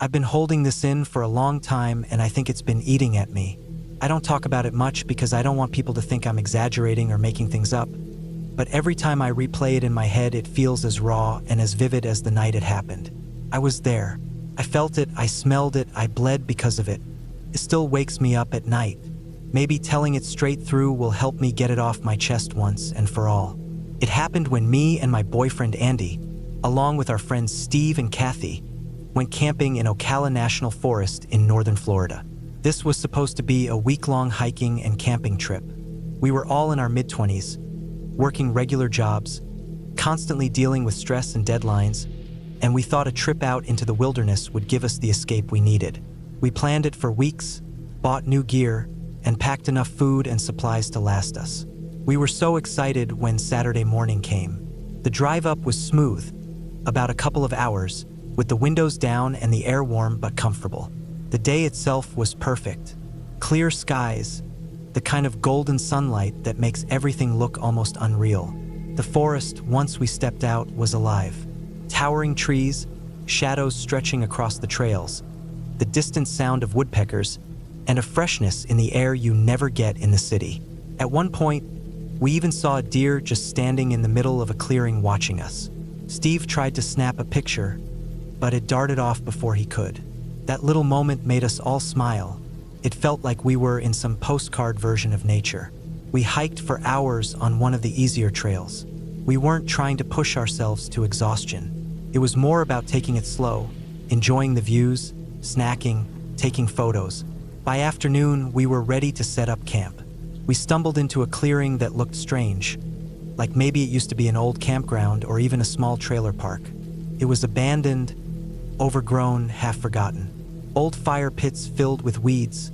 I've been holding this in for a long time and I think it's been eating at me. I don't talk about it much because I don't want people to think I'm exaggerating or making things up. But every time I replay it in my head, it feels as raw and as vivid as the night it happened. I was there. I felt it, I smelled it, I bled because of it. It still wakes me up at night. Maybe telling it straight through will help me get it off my chest once and for all. It happened when me and my boyfriend Andy, along with our friends Steve and Kathy, went camping in Ocala National Forest in northern Florida. This was supposed to be a week-long hiking and camping trip. We were all in our mid-20s, working regular jobs, constantly dealing with stress and deadlines, and we thought a trip out into the wilderness would give us the escape we needed. We planned it for weeks, bought new gear, and packed enough food and supplies to last us. We were so excited when Saturday morning came. The drive up was smooth, about a couple of hours, with the windows down and the air warm but comfortable. The day itself was perfect. Clear skies, the kind of golden sunlight that makes everything look almost unreal. The forest, once we stepped out, was alive. Towering trees, shadows stretching across the trails, the distant sound of woodpeckers, and a freshness in the air you never get in the city. At one point, we even saw a deer just standing in the middle of a clearing watching us. Steve tried to snap a picture, but it darted off before he could. That little moment made us all smile. It felt like we were in some postcard version of nature. We hiked for hours on one of the easier trails. We weren't trying to push ourselves to exhaustion. It was more about taking it slow, enjoying the views, snacking, taking photos. By afternoon, we were ready to set up camp. We stumbled into a clearing that looked strange, like maybe it used to be an old campground or even a small trailer park. It was abandoned, overgrown, half forgotten. Old fire pits filled with weeds,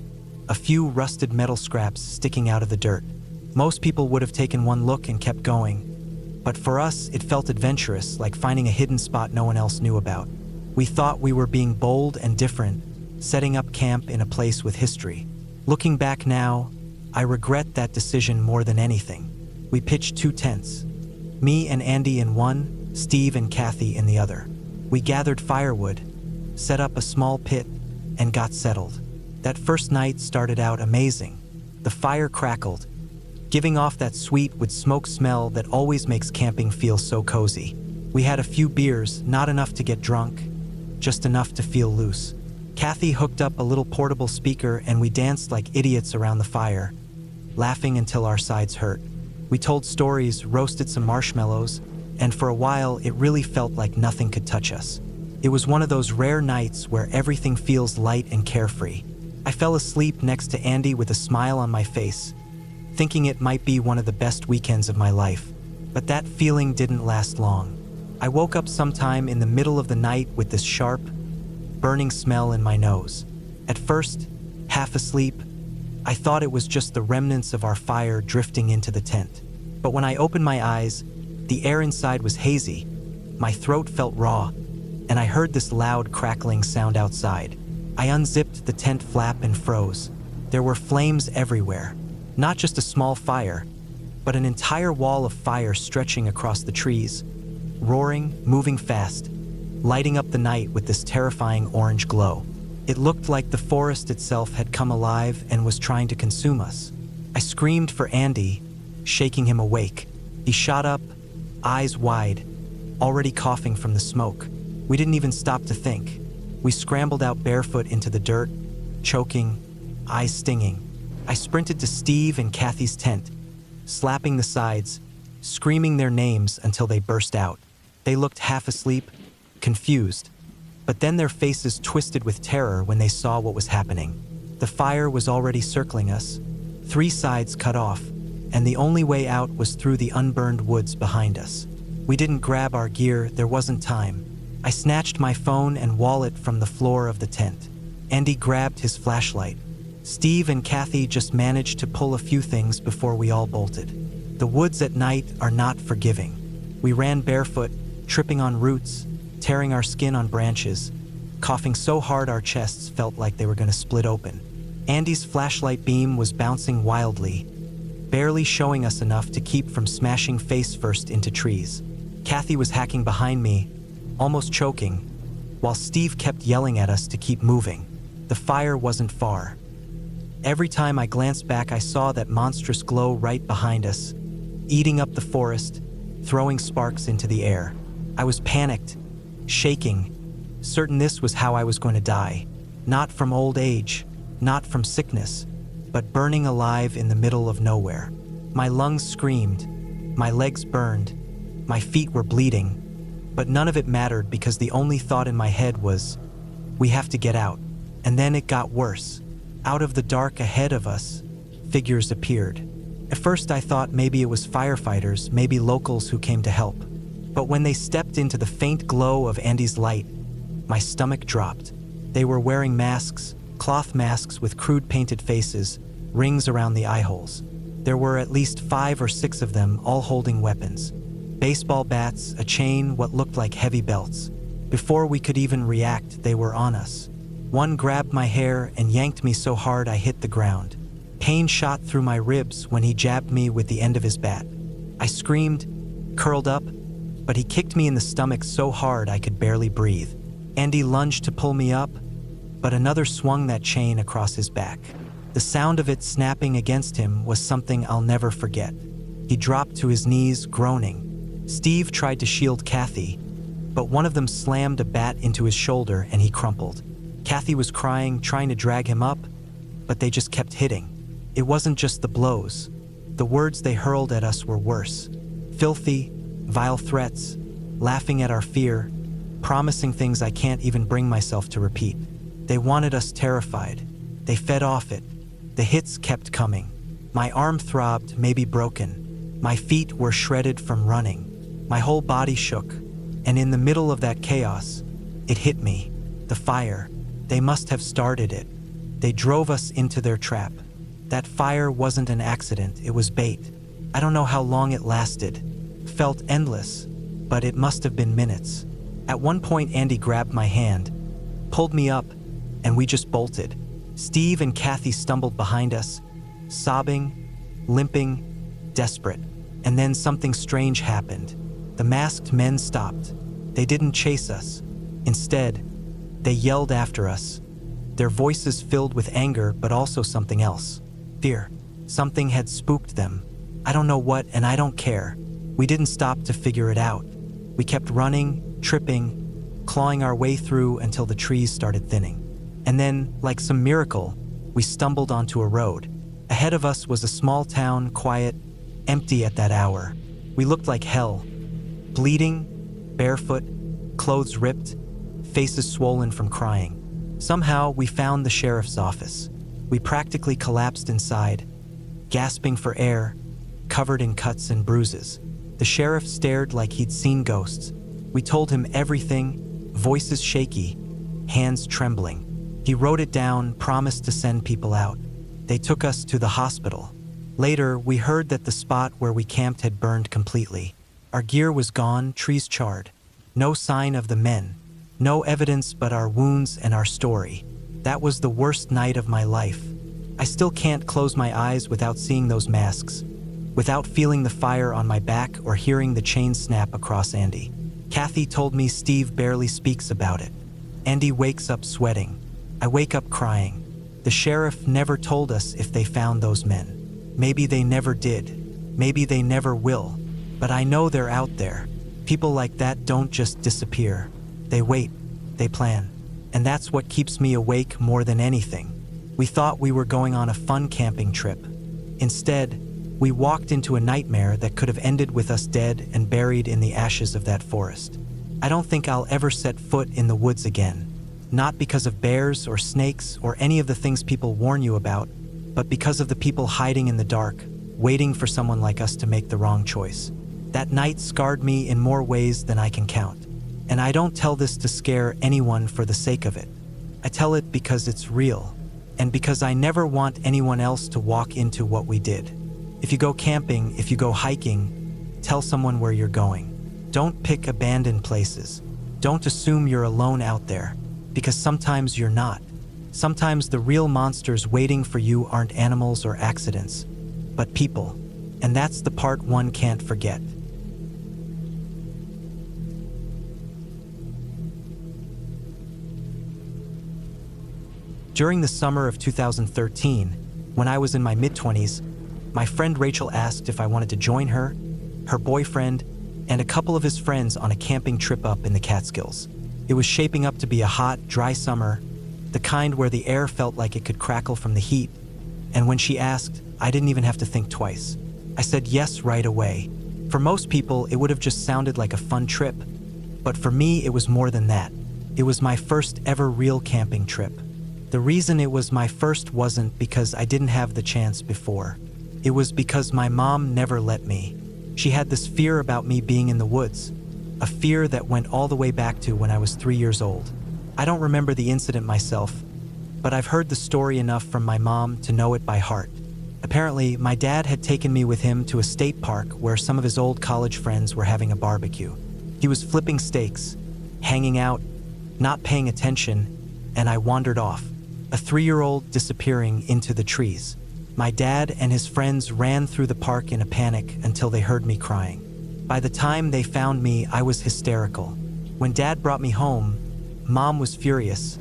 a few rusted metal scraps sticking out of the dirt. Most people would have taken one look and kept going, but for us, it felt adventurous, like finding a hidden spot no one else knew about. We thought we were being bold and different, setting up camp in a place with history. Looking back now, I regret that decision more than anything. We pitched 2 tents, me and Andy in one, Steve and Kathy in the other. We gathered firewood, set up a small pit, and got settled. That first night started out amazing. The fire crackled, giving off that sweet with smoke smell that always makes camping feel so cozy. We had a few beers, not enough to get drunk, just enough to feel loose. Kathy hooked up a little portable speaker and we danced like idiots around the fire, laughing until our sides hurt. We told stories, roasted some marshmallows, and for a while it really felt like nothing could touch us. It was one of those rare nights where everything feels light and carefree. I fell asleep next to Andy with a smile on my face, thinking it might be one of the best weekends of my life. But that feeling didn't last long. I woke up sometime in the middle of the night with this sharp, burning smell in my nose. At first, half asleep, I thought it was just the remnants of our fire drifting into the tent. But when I opened my eyes, the air inside was hazy, my throat felt raw, and I heard this loud crackling sound outside. I unzipped the tent flap and froze. There were flames everywhere. Not just a small fire, but an entire wall of fire stretching across the trees, roaring, moving fast, lighting up the night with this terrifying orange glow. It looked like the forest itself had come alive and was trying to consume us. I screamed for Andy, shaking him awake. He shot up, eyes wide, already coughing from the smoke. We didn't even stop to think. We scrambled out barefoot into the dirt, choking, eyes stinging. I sprinted to Steve and Kathy's tent, slapping the sides, screaming their names until they burst out. They looked half asleep, confused, but then their faces twisted with terror when they saw what was happening. The fire was already circling us, 3 sides cut off, and the only way out was through the unburned woods behind us. We didn't grab our gear, there wasn't time. I snatched my phone and wallet from the floor of the tent. Andy grabbed his flashlight. Steve and Kathy just managed to pull a few things before we all bolted. The woods at night are not forgiving. We ran barefoot, tripping on roots, tearing our skin on branches, coughing so hard our chests felt like they were going to split open. Andy's flashlight beam was bouncing wildly, barely showing us enough to keep from smashing face first into trees. Kathy was hacking behind me, almost choking, while Steve kept yelling at us to keep moving. The fire wasn't far. Every time I glanced back, I saw that monstrous glow right behind us, eating up the forest, throwing sparks into the air. I was panicked, shaking, certain this was how I was going to die. Not from old age, not from sickness, but burning alive in the middle of nowhere. My lungs screamed, my legs burned, my feet were bleeding, but none of it mattered because the only thought in my head was, we have to get out. And then it got worse. Out of the dark ahead of us, figures appeared. At first I thought maybe it was firefighters, maybe locals who came to help. But when they stepped into the faint glow of Andy's light, my stomach dropped. They were wearing masks, cloth masks with crude painted faces, rings around the eye holes. There were at least 5 or 6 of them, all holding weapons. Baseball bats, a chain, what looked like heavy belts. Before we could even react, they were on us. One grabbed my hair and yanked me so hard I hit the ground. Pain shot through my ribs when he jabbed me with the end of his bat. I screamed, curled up, but he kicked me in the stomach so hard I could barely breathe. Andy lunged to pull me up, but another swung that chain across his back. The sound of it snapping against him was something I'll never forget. He dropped to his knees, groaning. Steve tried to shield Kathy, but one of them slammed a bat into his shoulder and he crumpled. Kathy was crying, trying to drag him up, but they just kept hitting. It wasn't just the blows. The words they hurled at us were worse. Filthy, vile threats, laughing at our fear, promising things I can't even bring myself to repeat. They wanted us terrified. They fed off it. The hits kept coming. My arm throbbed, maybe broken. My feet were shredded from running. My whole body shook. And in the middle of that chaos, it hit me. The fire. They must have started it. They drove us into their trap. That fire wasn't an accident, it was bait. I don't know how long it lasted. Felt endless, but it must have been minutes. At one point, Andy grabbed my hand, pulled me up, and we just bolted. Steve and Kathy stumbled behind us, sobbing, limping, desperate. And then something strange happened. The masked men stopped. They didn't chase us. Instead, they yelled after us. Their voices filled with anger, but also something else. Fear. Something had spooked them. I don't know what, and I don't care. We didn't stop to figure it out. We kept running, tripping, clawing our way through until the trees started thinning. And then, like some miracle, we stumbled onto a road. Ahead of us was a small town, quiet, empty at that hour. We looked like hell. Bleeding, barefoot, clothes ripped, faces swollen from crying. Somehow, we found the sheriff's office. We practically collapsed inside, gasping for air, covered in cuts and bruises. The sheriff stared like he'd seen ghosts. We told him everything, voices shaky, hands trembling. He wrote it down, promised to send people out. They took us to the hospital. Later, we heard that the spot where we camped had burned completely. Our gear was gone, trees charred. No sign of the men. No evidence but our wounds and our story. That was the worst night of my life. I still can't close my eyes without seeing those masks, without feeling the fire on my back or hearing the chain snap across Andy. Kathy told me Steve barely speaks about it. Andy wakes up sweating. I wake up crying. The sheriff never told us if they found those men. Maybe they never did. Maybe they never will. But I know they're out there. People like that don't just disappear. They wait. They plan. And that's what keeps me awake more than anything. We thought we were going on a fun camping trip. Instead, we walked into a nightmare that could have ended with us dead and buried in the ashes of that forest. I don't think I'll ever set foot in the woods again. Not because of bears or snakes or any of the things people warn you about, but because of the people hiding in the dark, waiting for someone like us to make the wrong choice. That night scarred me in more ways than I can count. And I don't tell this to scare anyone for the sake of it. I tell it because it's real, and because I never want anyone else to walk into what we did. If you go camping, if you go hiking, tell someone where you're going. Don't pick abandoned places. Don't assume you're alone out there, because sometimes you're not. Sometimes the real monsters waiting for you aren't animals or accidents, but people. And that's the part one can't forget. During the summer of 2013, when I was in my mid-20s, my friend Rachel asked if I wanted to join her, her boyfriend, and a couple of his friends on a camping trip up in the Catskills. It was shaping up to be a hot, dry summer, the kind where the air felt like it could crackle from the heat, and when she asked, I didn't even have to think twice. I said yes right away. For most people, it would have just sounded like a fun trip, but for me, it was more than that. It was my first ever real camping trip. The reason it was my first wasn't because I didn't have the chance before. It was because my mom never let me. She had this fear about me being in the woods, a fear that went all the way back to when I was 3 years old. I don't remember the incident myself, but I've heard the story enough from my mom to know it by heart. Apparently, my dad had taken me with him to a state park where some of his old college friends were having a barbecue. He was flipping steaks, hanging out, not paying attention, and I wandered off, a 3-year-old disappearing into the trees. My dad and his friends ran through the park in a panic until they heard me crying. By the time they found me, I was hysterical. When Dad brought me home, Mom was furious,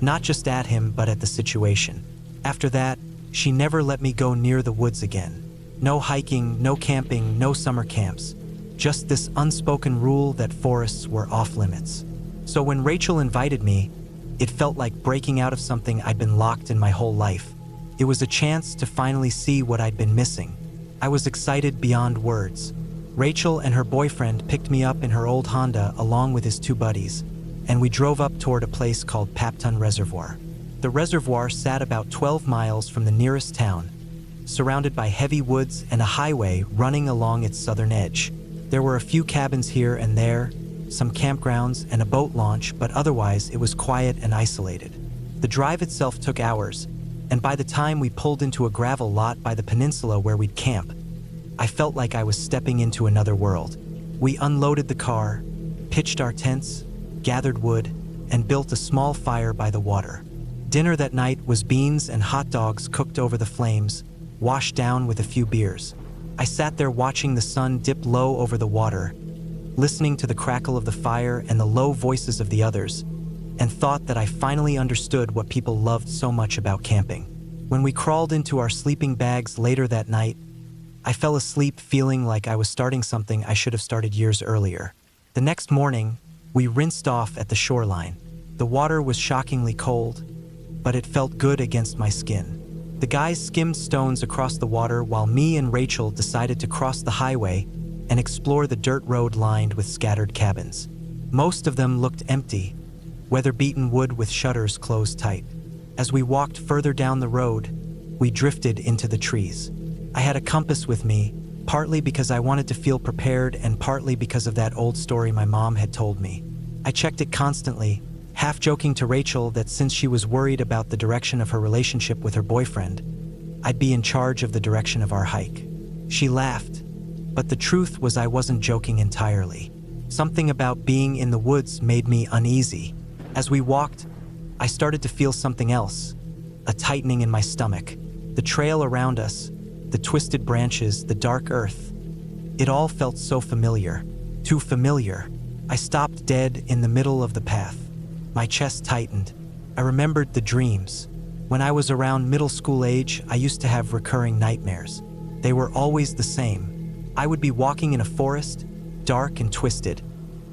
not just at him, but at the situation. After that, she never let me go near the woods again. No hiking, no camping, no summer camps. Just this unspoken rule that forests were off limits. So when Rachel invited me, it felt like breaking out of something I'd been locked in my whole life. It was a chance to finally see what I'd been missing. I was excited beyond words. Rachel and her boyfriend picked me up in her old Honda along with his 2 buddies, and we drove up toward a place called Papton Reservoir. The reservoir sat about 12 miles from the nearest town, surrounded by heavy woods and a highway running along its southern edge. There were a few cabins here and there, some campgrounds and a boat launch, but otherwise it was quiet and isolated. The drive itself took hours, and by the time we pulled into a gravel lot by the peninsula where we'd camp, I felt like I was stepping into another world. We unloaded the car, pitched our tents, gathered wood, and built a small fire by the water. Dinner that night was beans and hot dogs cooked over the flames, washed down with a few beers. I sat there watching the sun dip low over the water, listening to the crackle of the fire and the low voices of the others, and thought that I finally understood what people loved so much about camping. When we crawled into our sleeping bags later that night, I fell asleep feeling like I was starting something I should have started years earlier. The next morning, we rinsed off at the shoreline. The water was shockingly cold, but it felt good against my skin. The guys skimmed stones across the water while me and Rachel decided to cross the highway and explore the dirt road lined with scattered cabins. Most of them looked empty, weather-beaten wood with shutters closed tight. As we walked further down the road, we drifted into the trees. I had a compass with me, partly because I wanted to feel prepared and partly because of that old story my mom had told me. I checked it constantly, half joking to Rachel that since she was worried about the direction of her relationship with her boyfriend, I'd be in charge of the direction of our hike. She laughed, but the truth was I wasn't joking entirely. Something about being in the woods made me uneasy. As we walked, I started to feel something else, a tightening in my stomach. The trail around us, the twisted branches, the dark earth. It all felt so familiar, too familiar. I stopped dead in the middle of the path. My chest tightened. I remembered the dreams. When I was around middle school age, I used to have recurring nightmares. They were always the same. I would be walking in a forest, dark and twisted,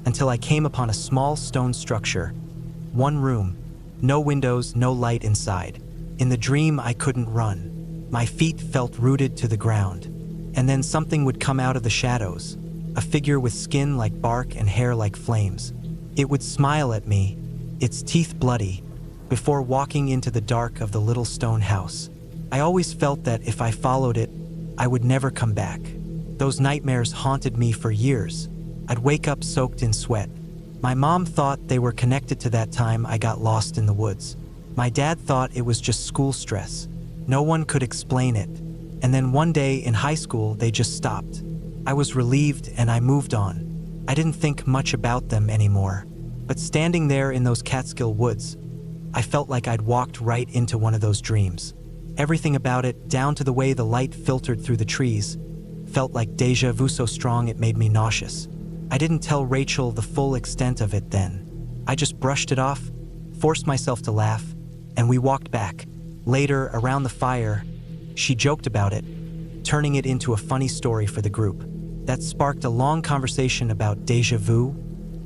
until I came upon a small stone structure. One room, no windows, no light inside. In the dream, I couldn't run. My feet felt rooted to the ground. And then something would come out of the shadows, a figure with skin like bark and hair like flames. It would smile at me, its teeth bloody, before walking into the dark of the little stone house. I always felt that if I followed it, I would never come back. Those nightmares haunted me for years. I'd wake up soaked in sweat. My mom thought they were connected to that time I got lost in the woods. My dad thought it was just school stress. No one could explain it. And then one day in high school, they just stopped. I was relieved and I moved on. I didn't think much about them anymore. But standing there in those Catskill woods, I felt like I'd walked right into one of those dreams. Everything about it, down to the way the light filtered through the trees, felt like déjà vu so strong it made me nauseous. I didn't tell Rachel the full extent of it then. I just brushed it off, forced myself to laugh, and we walked back. Later, around the fire, she joked about it, turning it into a funny story for the group. That sparked a long conversation about déjà vu,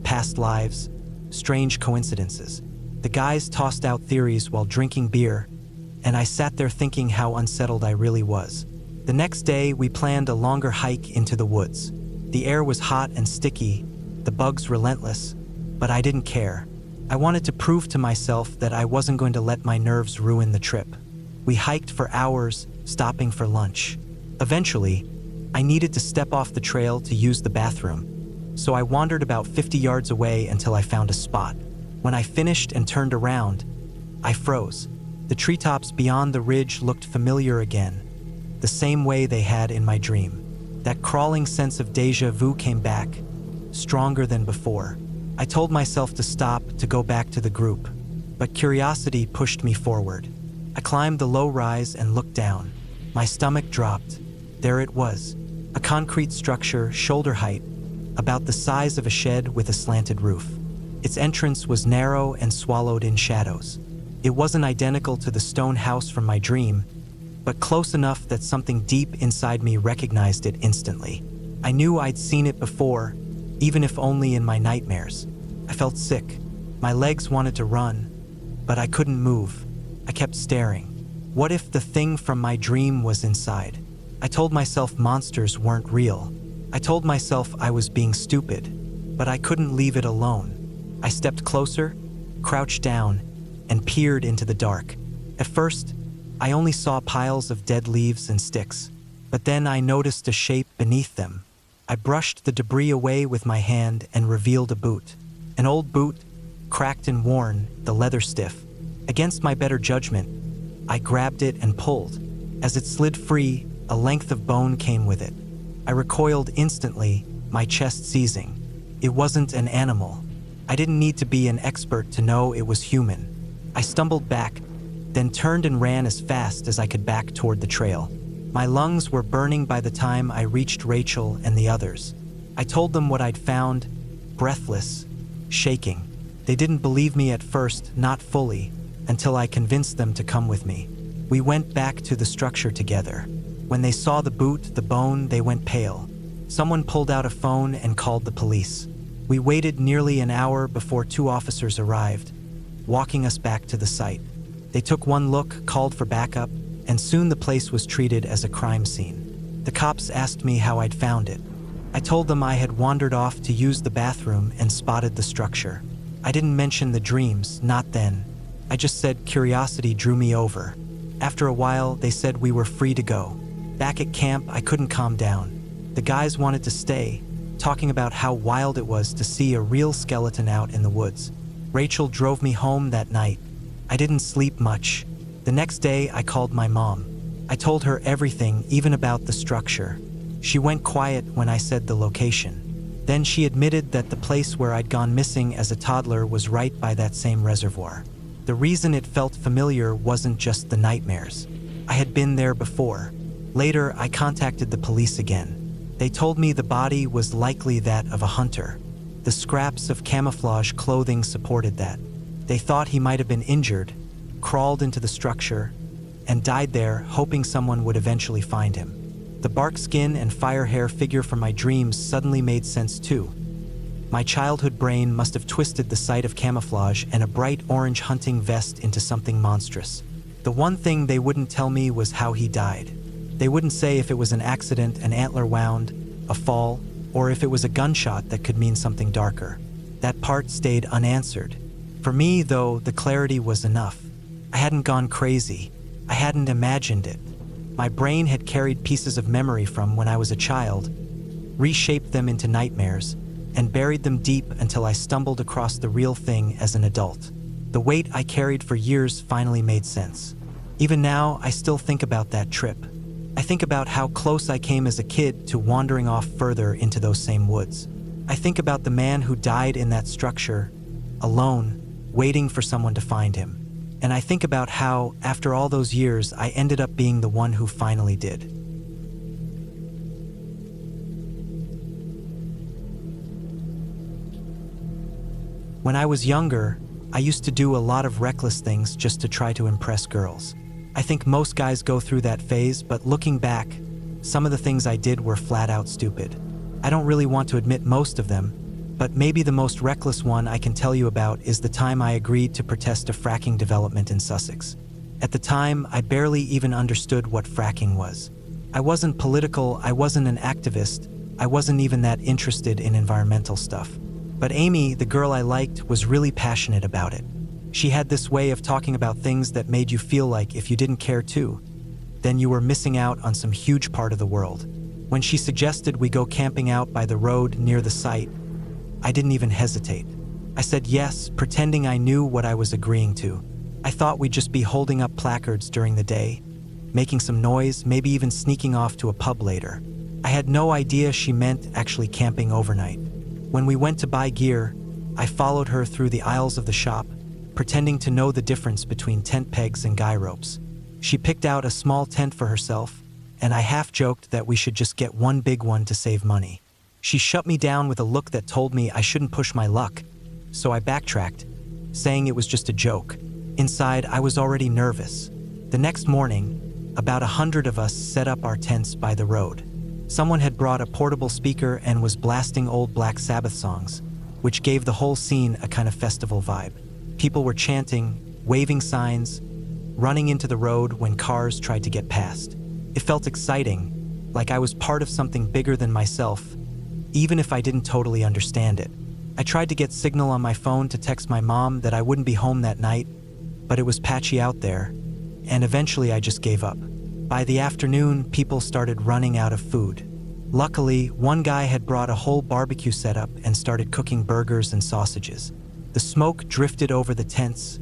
past lives, strange coincidences. The guys tossed out theories while drinking beer, and I sat there thinking how unsettled I really was. The next day, we planned a longer hike into the woods. The air was hot and sticky, the bugs relentless, but I didn't care. I wanted to prove to myself that I wasn't going to let my nerves ruin the trip. We hiked for hours, stopping for lunch. Eventually, I needed to step off the trail to use the bathroom, so I wandered about 50 yards away until I found a spot. When I finished and turned around, I froze. The treetops beyond the ridge looked familiar again, the same way they had in my dream. That crawling sense of déjà vu came back, stronger than before. I told myself to stop, to go back to the group, but curiosity pushed me forward. I climbed the low rise and looked down. My stomach dropped. There it was, a concrete structure, shoulder height, about the size of a shed with a slanted roof. Its entrance was narrow and swallowed in shadows. It wasn't identical to the stone house from my dream, but close enough that something deep inside me recognized it instantly. I knew I'd seen it before, even if only in my nightmares. I felt sick. My legs wanted to run, but I couldn't move. I kept staring. What if the thing from my dream was inside? I told myself monsters weren't real. I told myself I was being stupid, but I couldn't leave it alone. I stepped closer, crouched down, and peered into the dark. At first, I only saw piles of dead leaves and sticks, but then I noticed a shape beneath them. I brushed the debris away with my hand and revealed a boot. An old boot, cracked and worn, the leather stiff. Against my better judgment, I grabbed it and pulled. As it slid free, a length of bone came with it. I recoiled instantly, my chest seizing. It wasn't an animal. I didn't need to be an expert to know it was human. I stumbled back, then turned and ran as fast as I could back toward the trail. My lungs were burning by the time I reached Rachel and the others. I told them what I'd found, breathless, shaking. They didn't believe me at first, not fully, until I convinced them to come with me. We went back to the structure together. When they saw the boot, the bone, they went pale. Someone pulled out a phone and called the police. We waited nearly an hour before 2 officers arrived, walking us back to the site. They took one look, called for backup, and soon the place was treated as a crime scene. The cops asked me how I'd found it. I told them I had wandered off to use the bathroom and spotted the structure. I didn't mention the dreams, not then. I just said curiosity drew me over. After a while, they said we were free to go. Back at camp, I couldn't calm down. The guys wanted to stay, talking about how wild it was to see a real skeleton out in the woods. Rachel drove me home that night. I didn't sleep much. The next day, I called my mom. I told her everything, even about the structure. She went quiet when I said the location. Then she admitted that the place where I'd gone missing as a toddler was right by that same reservoir. The reason it felt familiar wasn't just the nightmares. I had been there before. Later, I contacted the police again. They told me the body was likely that of a hunter. The scraps of camouflage clothing supported that. They thought he might have been injured, crawled into the structure, and died there, hoping someone would eventually find him. The bark skin and fire hair figure from my dreams suddenly made sense too. My childhood brain must have twisted the sight of camouflage and a bright orange hunting vest into something monstrous. The one thing they wouldn't tell me was how he died. They wouldn't say if it was an accident, an antler wound, a fall, or if it was a gunshot that could mean something darker. That part stayed unanswered. For me, though, the clarity was enough. I hadn't gone crazy. I hadn't imagined it. My brain had carried pieces of memory from when I was a child, reshaped them into nightmares, and buried them deep until I stumbled across the real thing as an adult. The weight I carried for years finally made sense. Even now, I still think about that trip. I think about how close I came as a kid to wandering off further into those same woods. I think about the man who died in that structure, alone, waiting for someone to find him. And I think about how, after all those years, I ended up being the one who finally did. When I was younger, I used to do a lot of reckless things just to try to impress girls. I think most guys go through that phase, but looking back, some of the things I did were flat out stupid. I don't really want to admit most of them, but maybe the most reckless one I can tell you about is the time I agreed to protest a fracking development in Sussex. At the time, I barely even understood what fracking was. I wasn't political, I wasn't an activist, I wasn't even that interested in environmental stuff. But Amy, the girl I liked, was really passionate about it. She had this way of talking about things that made you feel like if you didn't care too, then you were missing out on some huge part of the world. When she suggested we go camping out by the road near the site, I didn't even hesitate. I said yes, pretending I knew what I was agreeing to. I thought we'd just be holding up placards during the day, making some noise, maybe even sneaking off to a pub later. I had no idea she meant actually camping overnight. When we went to buy gear, I followed her through the aisles of the shop, pretending to know the difference between tent pegs and guy ropes. She picked out a small tent for herself, and I half joked that we should just get one big one to save money. She shut me down with a look that told me I shouldn't push my luck, so I backtracked, saying it was just a joke. Inside, I was already nervous. The next morning, about 100 of us set up our tents by the road. Someone had brought a portable speaker and was blasting old Black Sabbath songs, which gave the whole scene a kind of festival vibe. People were chanting, waving signs, running into the road when cars tried to get past. It felt exciting, like I was part of something bigger than myself, even if I didn't totally understand it. I tried to get signal on my phone to text my mom that I wouldn't be home that night, but it was patchy out there, and eventually I just gave up. By the afternoon, people started running out of food. Luckily, one guy had brought a whole barbecue setup and started cooking burgers and sausages. The smoke drifted over the tents,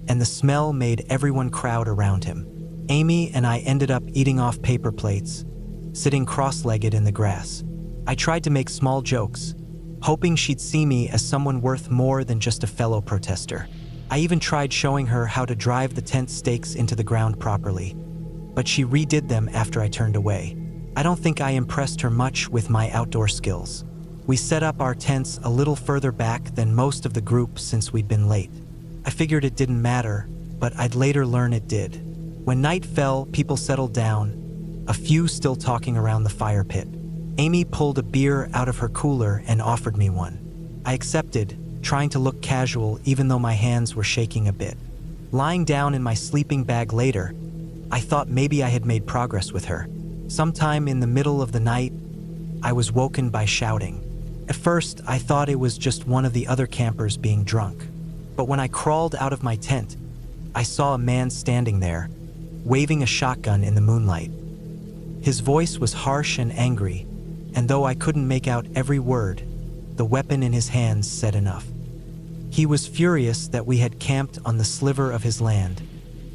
and the smell made everyone crowd around him. Amy and I ended up eating off paper plates, sitting cross-legged in the grass. I tried to make small jokes, hoping she'd see me as someone worth more than just a fellow protester. I even tried showing her how to drive the tent stakes into the ground properly, but she redid them after I turned away. I don't think I impressed her much with my outdoor skills. We set up our tents a little further back than most of the group since we'd been late. I figured it didn't matter, but I'd later learn it did. When night fell, people settled down, a few still talking around the fire pit. Amy pulled a beer out of her cooler and offered me one. I accepted, trying to look casual even though my hands were shaking a bit. Lying down in my sleeping bag later, I thought maybe I had made progress with her. Sometime in the middle of the night, I was woken by shouting. At first, I thought it was just one of the other campers being drunk. But when I crawled out of my tent, I saw a man standing there, waving a shotgun in the moonlight. His voice was harsh and angry, and though I couldn't make out every word, the weapon in his hands said enough. He was furious that we had camped on the sliver of his land,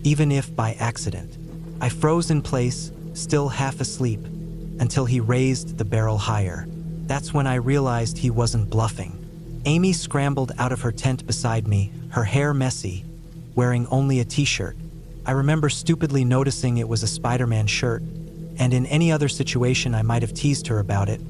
even if by accident. I froze in place, still half asleep, until he raised the barrel higher. That's when I realized he wasn't bluffing. Amy scrambled out of her tent beside me, her hair messy, wearing only a t-shirt. I remember stupidly noticing it was a Spider-Man shirt, and in any other situation I might have teased her about it,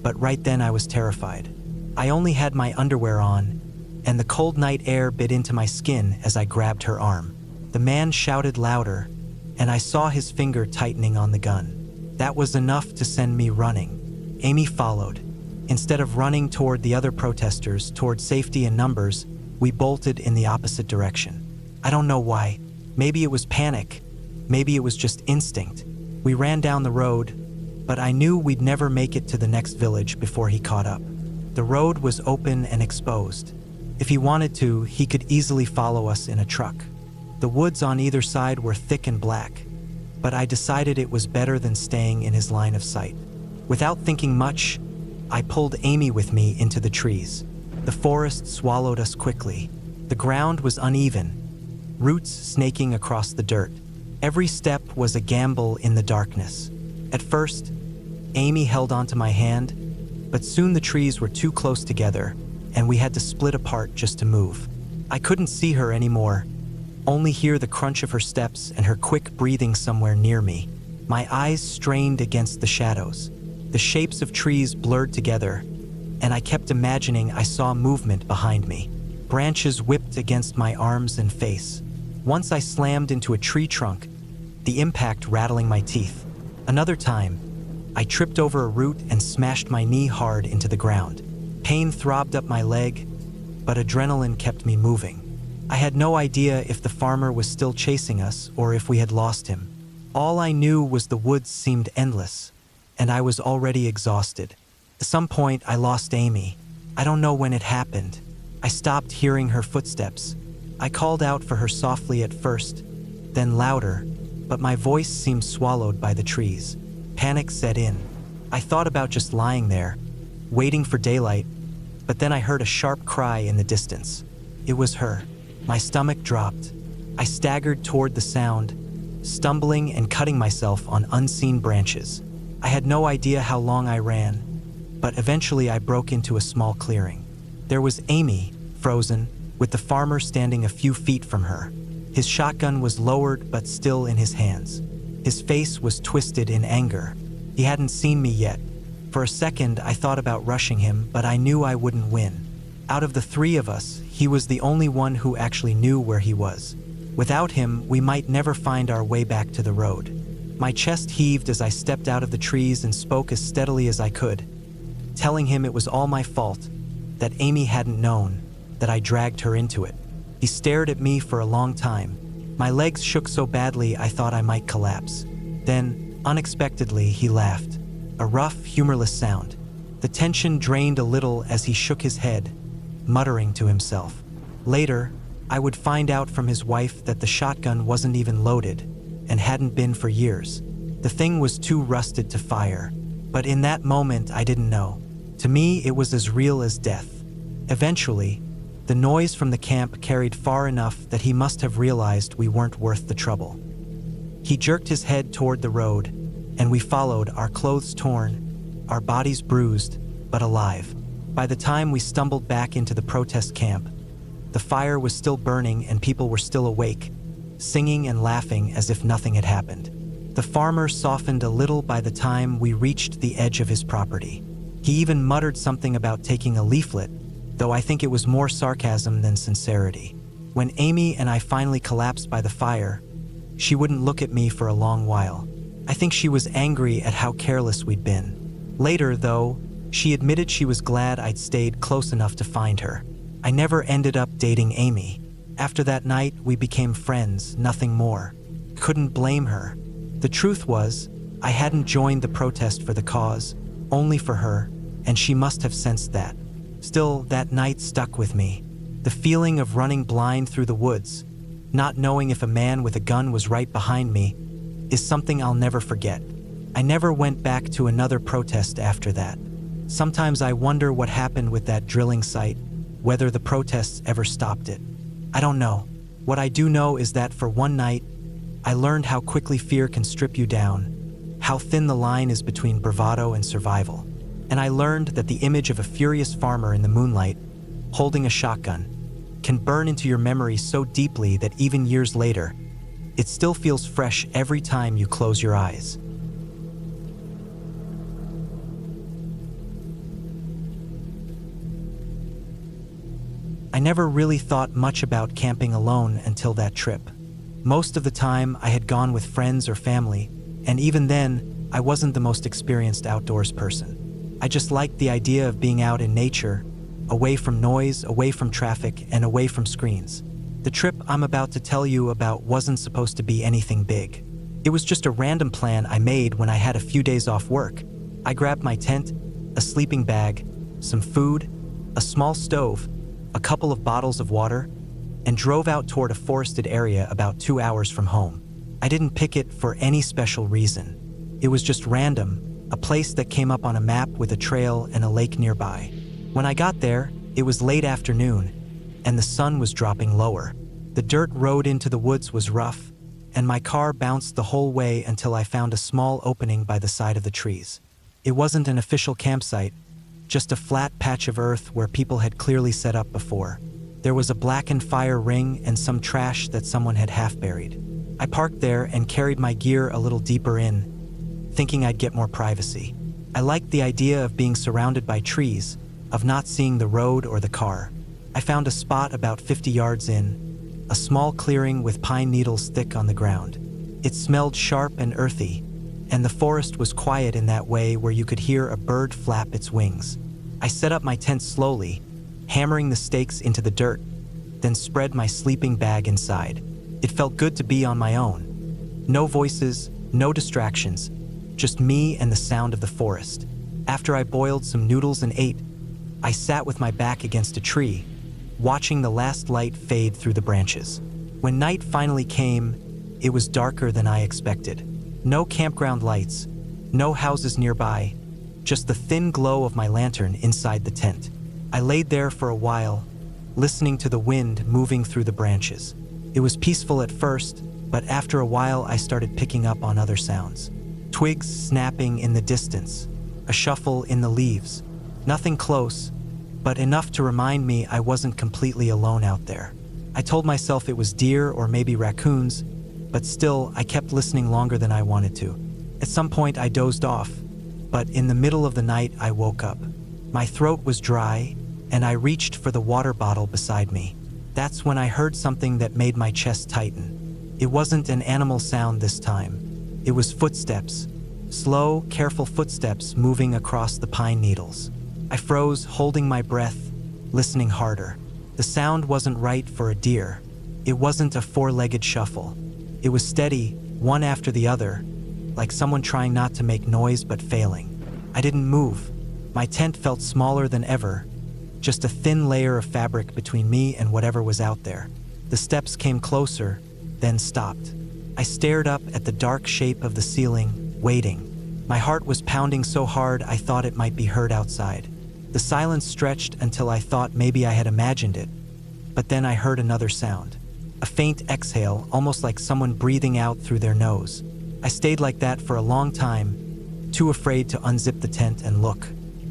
but right then I was terrified. I only had my underwear on, and the cold night air bit into my skin as I grabbed her arm. The man shouted louder, and I saw his finger tightening on the gun. That was enough to send me running. Amy followed. Instead of running toward the other protesters, toward safety and numbers, we bolted in the opposite direction. I don't know why. Maybe it was panic. Maybe it was just instinct. We ran down the road, but I knew we'd never make it to the next village before he caught up. The road was open and exposed. If he wanted to, he could easily follow us in a truck. The woods on either side were thick and black, but I decided it was better than staying in his line of sight. Without thinking much, I pulled Amy with me into the trees. The forest swallowed us quickly. The ground was uneven, roots snaking across the dirt. Every step was a gamble in the darkness. At first, Amy held onto my hand, but soon the trees were too close together, and we had to split apart just to move. I couldn't see her anymore, only hear the crunch of her steps and her quick breathing somewhere near me. My eyes strained against the shadows. The shapes of trees blurred together, and I kept imagining I saw movement behind me. Branches whipped against my arms and face. Once I slammed into a tree trunk, the impact rattling my teeth. Another time, I tripped over a root and smashed my knee hard into the ground. Pain throbbed up my leg, but adrenaline kept me moving. I had no idea if the farmer was still chasing us or if we had lost him. All I knew was the woods seemed endless, and I was already exhausted. At some point, I lost Amy. I don't know when it happened. I stopped hearing her footsteps. I called out for her softly at first, then louder, but my voice seemed swallowed by the trees. Panic set in. I thought about just lying there, waiting for daylight, but then I heard a sharp cry in the distance. It was her. My stomach dropped. I staggered toward the sound, stumbling and cutting myself on unseen branches. I had no idea how long I ran, but eventually I broke into a small clearing. There was Amy, frozen, with the farmer standing a few feet from her. His shotgun was lowered but still in his hands. His face was twisted in anger. He hadn't seen me yet. For a second, I thought about rushing him, but I knew I wouldn't win. Out of the three of us, he was the only one who actually knew where he was. Without him, we might never find our way back to the road. My chest heaved as I stepped out of the trees and spoke as steadily as I could, telling him it was all my fault, that Amy hadn't known, that I dragged her into it. He stared at me for a long time. My legs shook so badly I thought I might collapse. Then, unexpectedly, he laughed. A rough, humorless sound. The tension drained a little as he shook his head, muttering to himself. Later, I would find out from his wife that the shotgun wasn't even loaded, and hadn't been for years. The thing was too rusted to fire. But in that moment, I didn't know. To me, it was as real as death. Eventually, the noise from the camp carried far enough that he must have realized we weren't worth the trouble. He jerked his head toward the road, and we followed, our clothes torn, our bodies bruised, but alive. By the time we stumbled back into the protest camp, the fire was still burning and people were still awake, singing and laughing as if nothing had happened. The farmer softened a little by the time we reached the edge of his property. He even muttered something about taking a leaflet, though I think it was more sarcasm than sincerity. When Amy and I finally collapsed by the fire, she wouldn't look at me for a long while. I think she was angry at how careless we'd been. Later, though, she admitted she was glad I'd stayed close enough to find her. I never ended up dating Amy. After that night, we became friends, nothing more. Couldn't blame her. The truth was, I hadn't joined the protest for the cause, only for her, and she must have sensed that. Still, that night stuck with me. The feeling of running blind through the woods, not knowing if a man with a gun was right behind me, is something I'll never forget. I never went back to another protest after that. Sometimes I wonder what happened with that drilling site, whether the protests ever stopped it. I don't know. What I do know is that for one night, I learned how quickly fear can strip you down, how thin the line is between bravado and survival. And I learned that the image of a furious farmer in the moonlight, holding a shotgun, can burn into your memory so deeply that even years later, it still feels fresh every time you close your eyes. I never really thought much about camping alone until that trip. Most of the time, I had gone with friends or family, and even then, I wasn't the most experienced outdoors person. I just liked the idea of being out in nature, away from noise, away from traffic, and away from screens. The trip I'm about to tell you about wasn't supposed to be anything big. It was just a random plan I made when I had a few days off work. I grabbed my tent, a sleeping bag, some food, a small stove, a couple of bottles of water, and drove out toward a forested area about 2 hours from home. I didn't pick it for any special reason. It was just random, a place that came up on a map with a trail and a lake nearby. When I got there, it was late afternoon, and the sun was dropping lower. The dirt road into the woods was rough, and my car bounced the whole way until I found a small opening by the side of the trees. It wasn't an official campsite, just a flat patch of earth where people had clearly set up before. There was a blackened fire ring and some trash that someone had half buried. I parked there and carried my gear a little deeper in, thinking I'd get more privacy. I liked the idea of being surrounded by trees, of not seeing the road or the car. I found a spot about 50 yards in, a small clearing with pine needles thick on the ground. It smelled sharp and earthy, and the forest was quiet in that way where you could hear a bird flap its wings. I set up my tent slowly, hammering the stakes into the dirt, then spread my sleeping bag inside. It felt good to be on my own. No voices, no distractions, just me and the sound of the forest. After I boiled some noodles and ate, I sat with my back against a tree, watching the last light fade through the branches. When night finally came, it was darker than I expected. No campground lights, no houses nearby, just the thin glow of my lantern inside the tent. I laid there for a while, listening to the wind moving through the branches. It was peaceful at first, but after a while I started picking up on other sounds. Twigs snapping in the distance, a shuffle in the leaves. Nothing close, but enough to remind me I wasn't completely alone out there. I told myself it was deer or maybe raccoons, but still I kept listening longer than I wanted to. At some point I dozed off, but in the middle of the night I woke up. My throat was dry, and I reached for the water bottle beside me. That's when I heard something that made my chest tighten. It wasn't an animal sound this time. It was footsteps, slow, careful footsteps moving across the pine needles. I froze, holding my breath, listening harder. The sound wasn't right for a deer. It wasn't a four-legged shuffle. It was steady, one after the other, like someone trying not to make noise but failing. I didn't move. My tent felt smaller than ever, just a thin layer of fabric between me and whatever was out there. The steps came closer, then stopped. I stared up at the dark shape of the ceiling, waiting. My heart was pounding so hard I thought it might be heard outside. The silence stretched until I thought maybe I had imagined it, but then I heard another sound. A faint exhale, almost like someone breathing out through their nose. I stayed like that for a long time, too afraid to unzip the tent and look.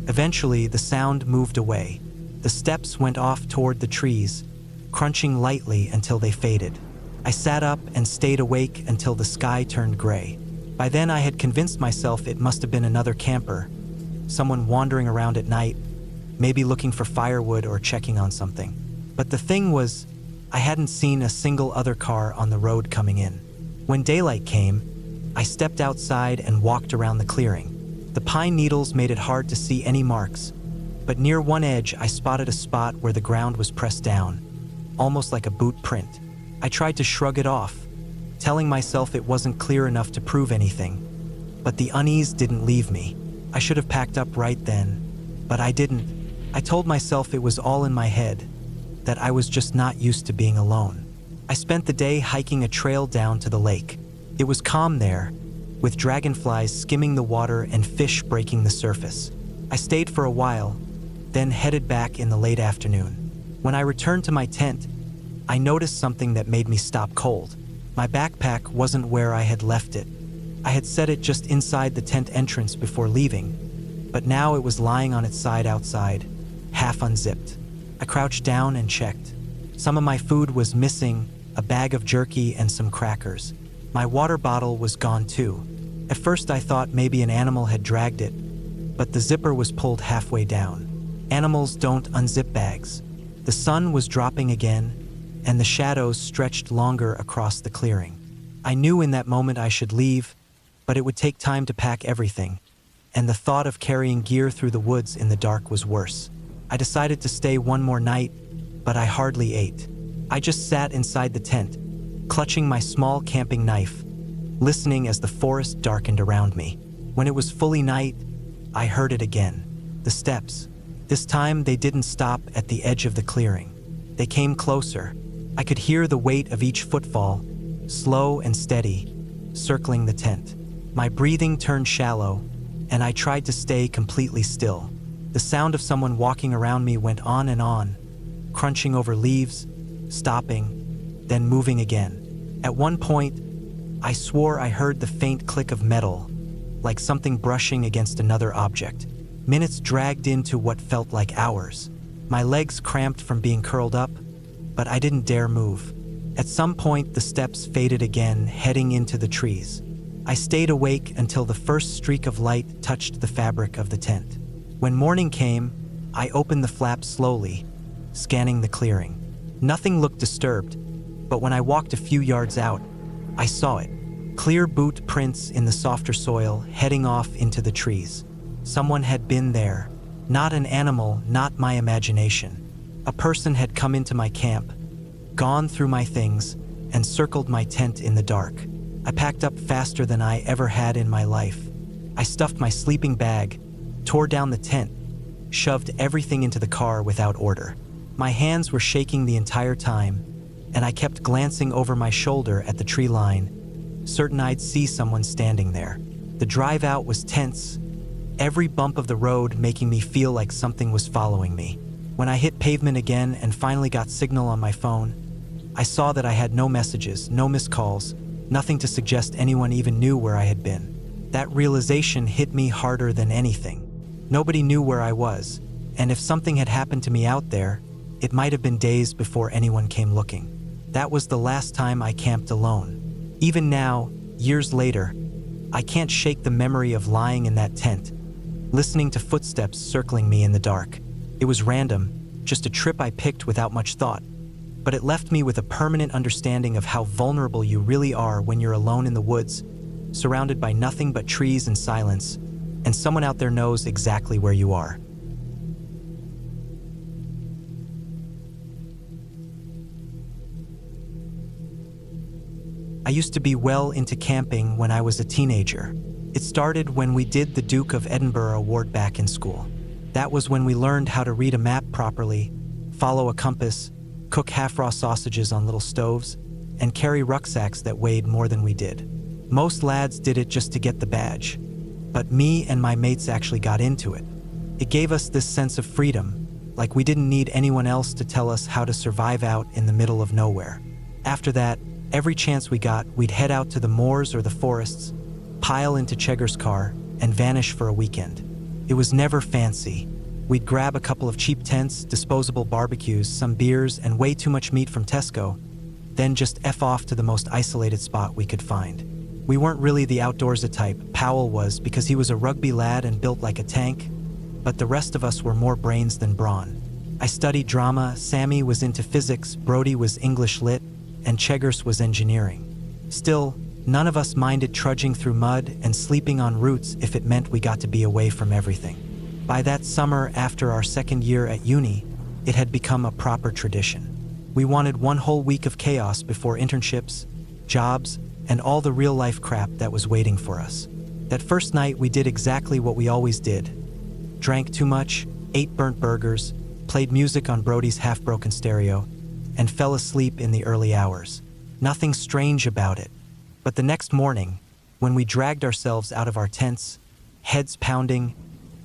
Eventually, the sound moved away. The steps went off toward the trees, crunching lightly until they faded. I sat up and stayed awake until the sky turned gray. By then I had convinced myself it must have been another camper, someone wandering around at night, maybe looking for firewood or checking on something. But the thing was, I hadn't seen a single other car on the road coming in. When daylight came, I stepped outside and walked around the clearing. The pine needles made it hard to see any marks, but near one edge I spotted a spot where the ground was pressed down, almost like a boot print. I tried to shrug it off, telling myself it wasn't clear enough to prove anything, but the unease didn't leave me. I should have packed up right then, but I didn't. I told myself it was all in my head, that I was just not used to being alone. I spent the day hiking a trail down to the lake. It was calm there, with dragonflies skimming the water and fish breaking the surface. I stayed for a while, then headed back in the late afternoon. When I returned to my tent, I noticed something that made me stop cold. My backpack wasn't where I had left it. I had set it just inside the tent entrance before leaving, but now it was lying on its side outside, half unzipped. I crouched down and checked. Some of my food was missing, a bag of jerky and some crackers. My water bottle was gone too. At first I thought maybe an animal had dragged it, but the zipper was pulled halfway down. Animals don't unzip bags. The sun was dropping again, and the shadows stretched longer across the clearing. I knew in that moment I should leave, but it would take time to pack everything, and the thought of carrying gear through the woods in the dark was worse. I decided to stay one more night, but I hardly ate. I just sat inside the tent, clutching my small camping knife, listening as the forest darkened around me. When it was fully night, I heard it again. The steps. This time they didn't stop at the edge of the clearing. They came closer. I could hear the weight of each footfall, slow and steady, circling the tent. My breathing turned shallow, and I tried to stay completely still. The sound of someone walking around me went on and on, crunching over leaves, stopping, then moving again. At one point, I swore I heard the faint click of metal, like something brushing against another object. Minutes dragged into what felt like hours. My legs cramped from being curled up, but I didn't dare move. At some point, the steps faded again, heading into the trees. I stayed awake until the first streak of light touched the fabric of the tent. When morning came, I opened the flap slowly, scanning the clearing. Nothing looked disturbed, but when I walked a few yards out, I saw it. Clear boot prints in the softer soil heading off into the trees. Someone had been there. Not an animal, not my imagination. A person had come into my camp, gone through my things, and circled my tent in the dark. I packed up faster than I ever had in my life. I stuffed my sleeping bag, tore down the tent, shoved everything into the car without order. My hands were shaking the entire time, and I kept glancing over my shoulder at the tree line, certain I'd see someone standing there. The drive out was tense, every bump of the road making me feel like something was following me. When I hit pavement again and finally got signal on my phone, I saw that I had no messages, no missed calls, nothing to suggest anyone even knew where I had been. That realization hit me harder than anything. Nobody knew where I was, and if something had happened to me out there, it might have been days before anyone came looking. That was the last time I camped alone. Even now, years later, I can't shake the memory of lying in that tent, listening to footsteps circling me in the dark. It was random, just a trip I picked without much thought, but it left me with a permanent understanding of how vulnerable you really are when you're alone in the woods, surrounded by nothing but trees and silence, and someone out there knows exactly where you are. I used to be well into camping when I was a teenager. It started when we did the Duke of Edinburgh Award back in school. That was when we learned how to read a map properly, follow a compass, cook half-raw sausages on little stoves, and carry rucksacks that weighed more than we did. Most lads did it just to get the badge, but me and my mates actually got into it. It gave us this sense of freedom, like we didn't need anyone else to tell us how to survive out in the middle of nowhere. After that, every chance we got, we'd head out to the moors or the forests, pile into Chegger's car, and vanish for a weekend. It was never fancy. We'd grab a couple of cheap tents, disposable barbecues, some beers, and way too much meat from Tesco, then just F off to the most isolated spot we could find. We weren't really the outdoorsy type. Powell was, because he was a rugby lad and built like a tank, but the rest of us were more brains than brawn. I studied drama, Sammy was into physics, Brody was English lit, and Cheggers was engineering. Still, none of us minded trudging through mud and sleeping on roots if it meant we got to be away from everything. By that summer, after our second year at uni, it had become a proper tradition. We wanted one whole week of chaos before internships, jobs, and all the real-life crap that was waiting for us. That first night, we did exactly what we always did. Drank too much, ate burnt burgers, played music on Brody's half-broken stereo, and fell asleep in the early hours. Nothing strange about it. But the next morning, when we dragged ourselves out of our tents, heads pounding,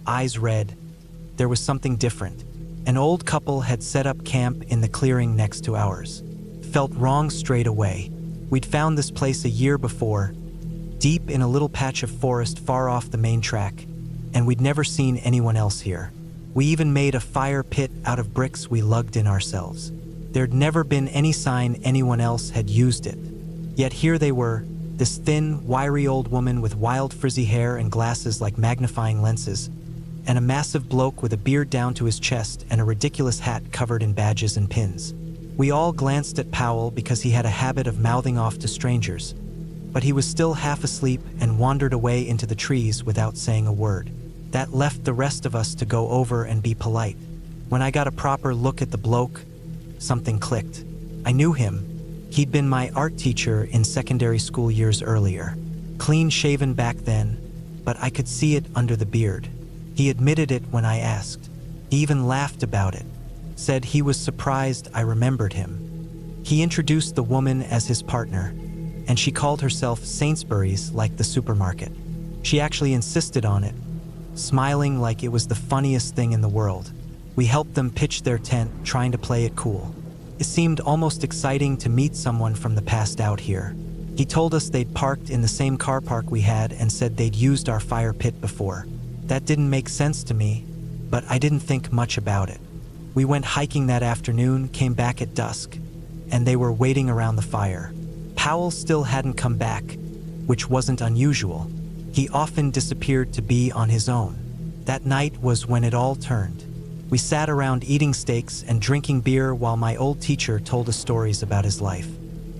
eyes red, there was something different. An old couple had set up camp in the clearing next to ours. Felt wrong straight away. We'd found this place a year before, deep in a little patch of forest far off the main track, and we'd never seen anyone else here. We even made a fire pit out of bricks we lugged in ourselves. There'd never been any sign anyone else had used it. Yet here they were, this thin, wiry old woman with wild frizzy hair and glasses like magnifying lenses, and a massive bloke with a beard down to his chest and a ridiculous hat covered in badges and pins. We all glanced at Powell because he had a habit of mouthing off to strangers, but he was still half asleep and wandered away into the trees without saying a word. That left the rest of us to go over and be polite. When I got a proper look at the bloke, something clicked. I knew him. He'd been my art teacher in secondary school years earlier. Clean shaven back then, but I could see it under the beard. He admitted it when I asked. He even laughed about it, said he was surprised I remembered him. He introduced the woman as his partner, and she called herself Sainsbury's like the supermarket. She actually insisted on it, smiling like it was the funniest thing in the world. We helped them pitch their tent, trying to play it cool. It seemed almost exciting to meet someone from the past out here. He told us they'd parked in the same car park we had and said they'd used our fire pit before. That didn't make sense to me, but I didn't think much about it. We went hiking that afternoon, came back at dusk, and they were waiting around the fire. Powell still hadn't come back, which wasn't unusual. He often disappeared to be on his own. That night was when it all turned. We sat around eating steaks and drinking beer while my old teacher told us stories about his life.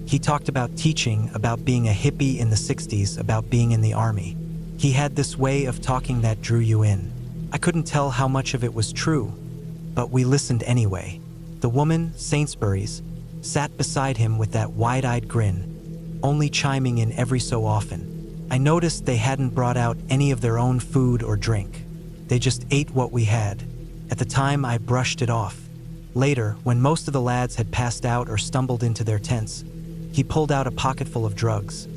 He talked about teaching, about being a hippie in the 60s, about being in the army. He had this way of talking that drew you in. I couldn't tell how much of it was true, but we listened anyway. The woman, Sainsbury's, sat beside him with that wide-eyed grin, only chiming in every so often. I noticed they hadn't brought out any of their own food or drink. They just ate what we had. At the time, I brushed it off. Later, when most of the lads had passed out or stumbled into their tents, he pulled out a pocketful of drugs.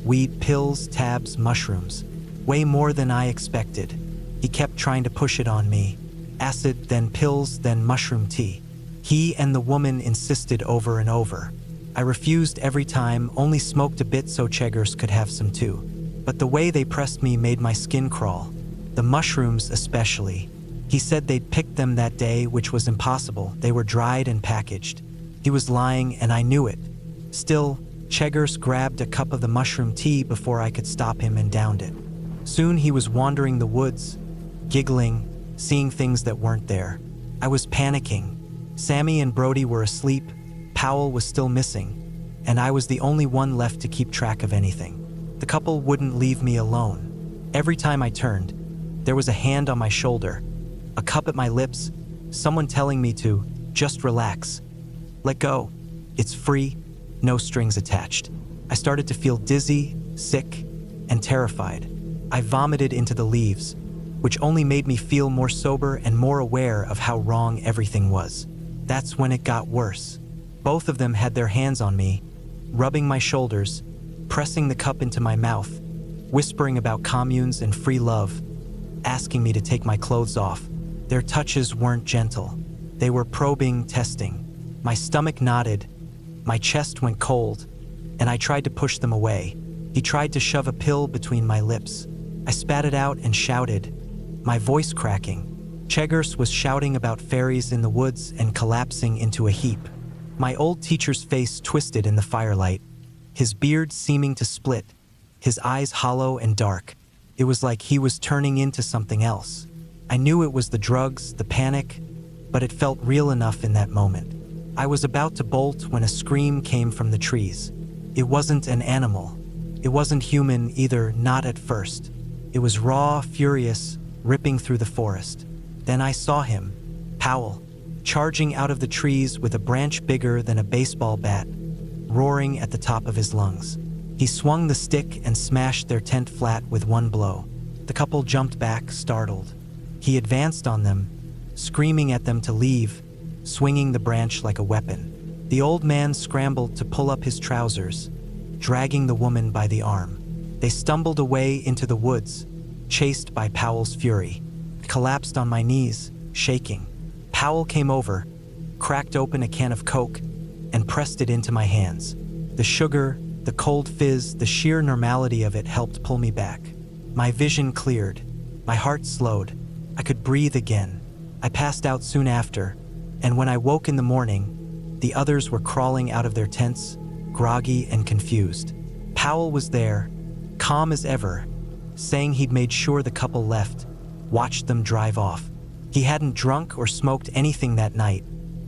Weed, pills, tabs, mushrooms. Way more than I expected. He kept trying to push it on me. Acid, then pills, then mushroom tea. He and the woman insisted over and over. I refused every time, only smoked a bit so Cheggers could have some too. But the way they pressed me made my skin crawl. The mushrooms especially. He said they'd picked them that day, which was impossible. They were dried and packaged. He was lying, and I knew it. Still, Cheggers grabbed a cup of the mushroom tea before I could stop him and downed it. Soon he was wandering the woods, giggling, seeing things that weren't there. I was panicking. Sammy and Brody were asleep, Powell was still missing, and I was the only one left to keep track of anything. The couple wouldn't leave me alone. Every time I turned, there was a hand on my shoulder, a cup at my lips, someone telling me to just relax. Let go. It's free, no strings attached. I started to feel dizzy, sick, and terrified. I vomited into the leaves, which only made me feel more sober and more aware of how wrong everything was. That's when it got worse. Both of them had their hands on me, rubbing my shoulders, pressing the cup into my mouth, whispering about communes and free love, asking me to take my clothes off. Their touches weren't gentle. They were probing, testing. My stomach knotted, my chest went cold, and I tried to push them away. He tried to shove a pill between my lips. I spat it out and shouted, my voice cracking. Cheggers was shouting about fairies in the woods and collapsing into a heap. My old teacher's face twisted in the firelight, his beard seeming to split, his eyes hollow and dark. It was like he was turning into something else. I knew it was the drugs, the panic, but it felt real enough in that moment. I was about to bolt when a scream came from the trees. It wasn't an animal. It wasn't human either, not at first. It was raw, furious, ripping through the forest. Then I saw him, Powell, charging out of the trees with a branch bigger than a baseball bat, roaring at the top of his lungs. He swung the stick and smashed their tent flat with one blow. The couple jumped back, startled. He advanced on them, screaming at them to leave, swinging the branch like a weapon. The old man scrambled to pull up his trousers, dragging the woman by the arm. They stumbled away into the woods, chased by Powell's fury. I collapsed on my knees, shaking. Powell came over, cracked open a can of Coke, and pressed it into my hands. The sugar, the cold fizz, the sheer normality of it helped pull me back. My vision cleared. My heart slowed. I could breathe again. I passed out soon after, and when I woke in the morning, the others were crawling out of their tents, groggy and confused. Powell was there, calm as ever, saying he'd made sure the couple left, watched them drive off. He hadn't drunk or smoked anything that night,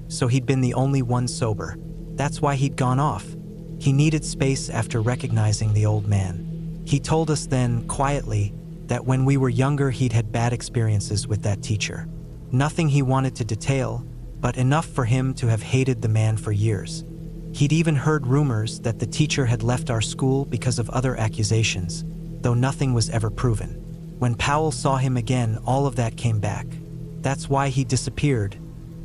so he'd been the only one sober. That's why he'd gone off. He needed space after recognizing the old man. He told us then, quietly, that when we were younger he'd had bad experiences with that teacher. Nothing he wanted to detail, but enough for him to have hated the man for years. He'd even heard rumors that the teacher had left our school because of other accusations, though nothing was ever proven. When Powell saw him again, all of that came back. That's why he disappeared.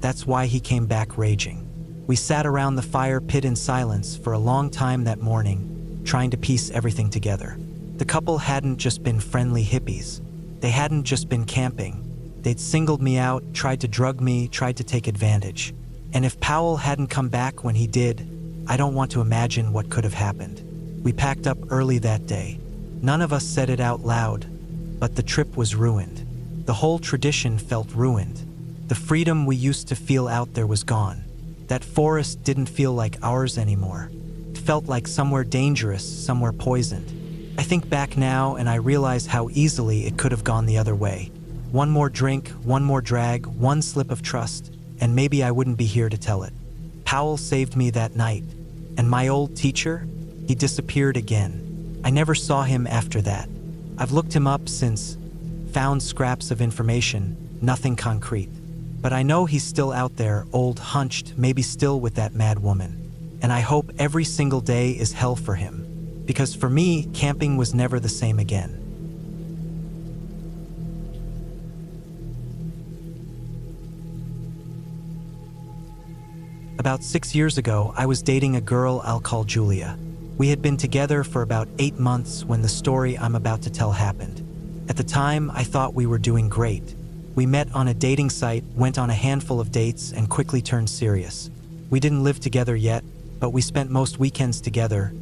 That's why he came back raging. We sat around the fire pit in silence for a long time that morning, trying to piece everything together. The couple hadn't just been friendly hippies. They hadn't just been camping. They'd singled me out, tried to drug me, tried to take advantage. And if Powell hadn't come back when he did, I don't want to imagine what could have happened. We packed up early that day. None of us said it out loud, but the trip was ruined. The whole tradition felt ruined. The freedom we used to feel out there was gone. That forest didn't feel like ours anymore. It felt like somewhere dangerous, somewhere poisoned. I think back now and I realize how easily it could have gone the other way. One more drink, one more drag, one slip of trust, and maybe I wouldn't be here to tell it. Powell saved me that night, and my old teacher, he disappeared again. I never saw him after that. I've looked him up since, found scraps of information, nothing concrete. But I know he's still out there, old, hunched, maybe still with that mad woman. And I hope every single day is hell for him. Because for me, camping was never the same again. About 6 years ago, I was dating a girl I'll call Julia. We had been together for about 8 months when the story I'm about to tell happened. At the time, I thought we were doing great. We met on a dating site, went on a handful of dates, and quickly turned serious. We didn't live together yet, but we spent most weekends together,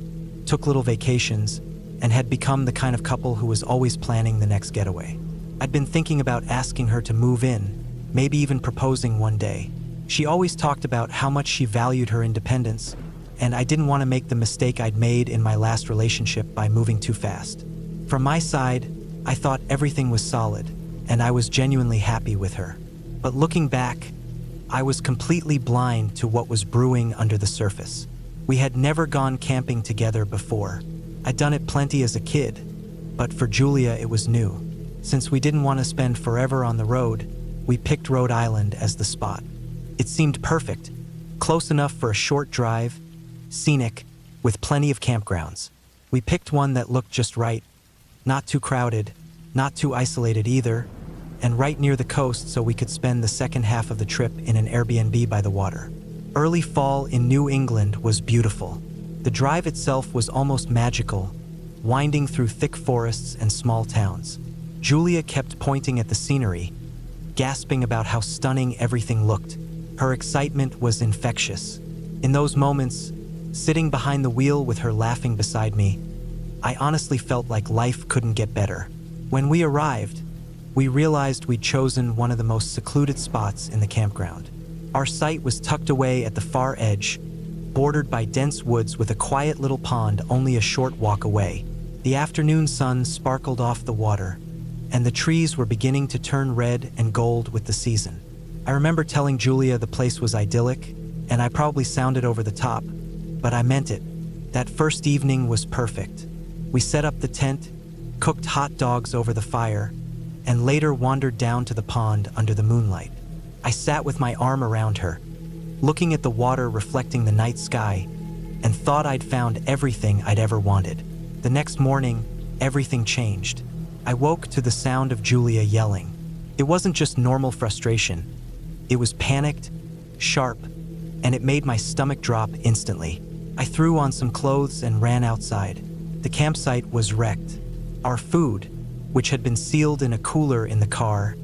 took little vacations, and had become the kind of couple who was always planning the next getaway. I'd been thinking about asking her to move in, maybe even proposing one day. She always talked about how much she valued her independence, and I didn't want to make the mistake I'd made in my last relationship by moving too fast. From my side, I thought everything was solid, and I was genuinely happy with her. But looking back, I was completely blind to what was brewing under the surface. We had never gone camping together before. I'd done it plenty as a kid, but for Julia it was new. Since we didn't want to spend forever on the road, we picked Rhode Island as the spot. It seemed perfect, close enough for a short drive, scenic, with plenty of campgrounds. We picked one that looked just right, not too crowded, not too isolated either, and right near the coast so we could spend the second half of the trip in an Airbnb by the water. Early fall in New England was beautiful. The drive itself was almost magical, winding through thick forests and small towns. Julia kept pointing at the scenery, gasping about how stunning everything looked. Her excitement was infectious. In those moments, sitting behind the wheel with her laughing beside me, I honestly felt like life couldn't get better. When we arrived, we realized we'd chosen one of the most secluded spots in the campground. Our site was tucked away at the far edge, bordered by dense woods with a quiet little pond only a short walk away. The afternoon sun sparkled off the water, and the trees were beginning to turn red and gold with the season. I remember telling Julia the place was idyllic, and I probably sounded over the top, but I meant it. That first evening was perfect. We set up the tent, cooked hot dogs over the fire, and later wandered down to the pond under the moonlight. I sat with my arm around her, looking at the water reflecting the night sky, and thought I'd found everything I'd ever wanted. The next morning, everything changed. I woke to the sound of Julia yelling. It wasn't just normal frustration. It was panicked, sharp, and it made my stomach drop instantly. I threw on some clothes and ran outside. The campsite was wrecked. Our food, which had been sealed in a cooler in the car,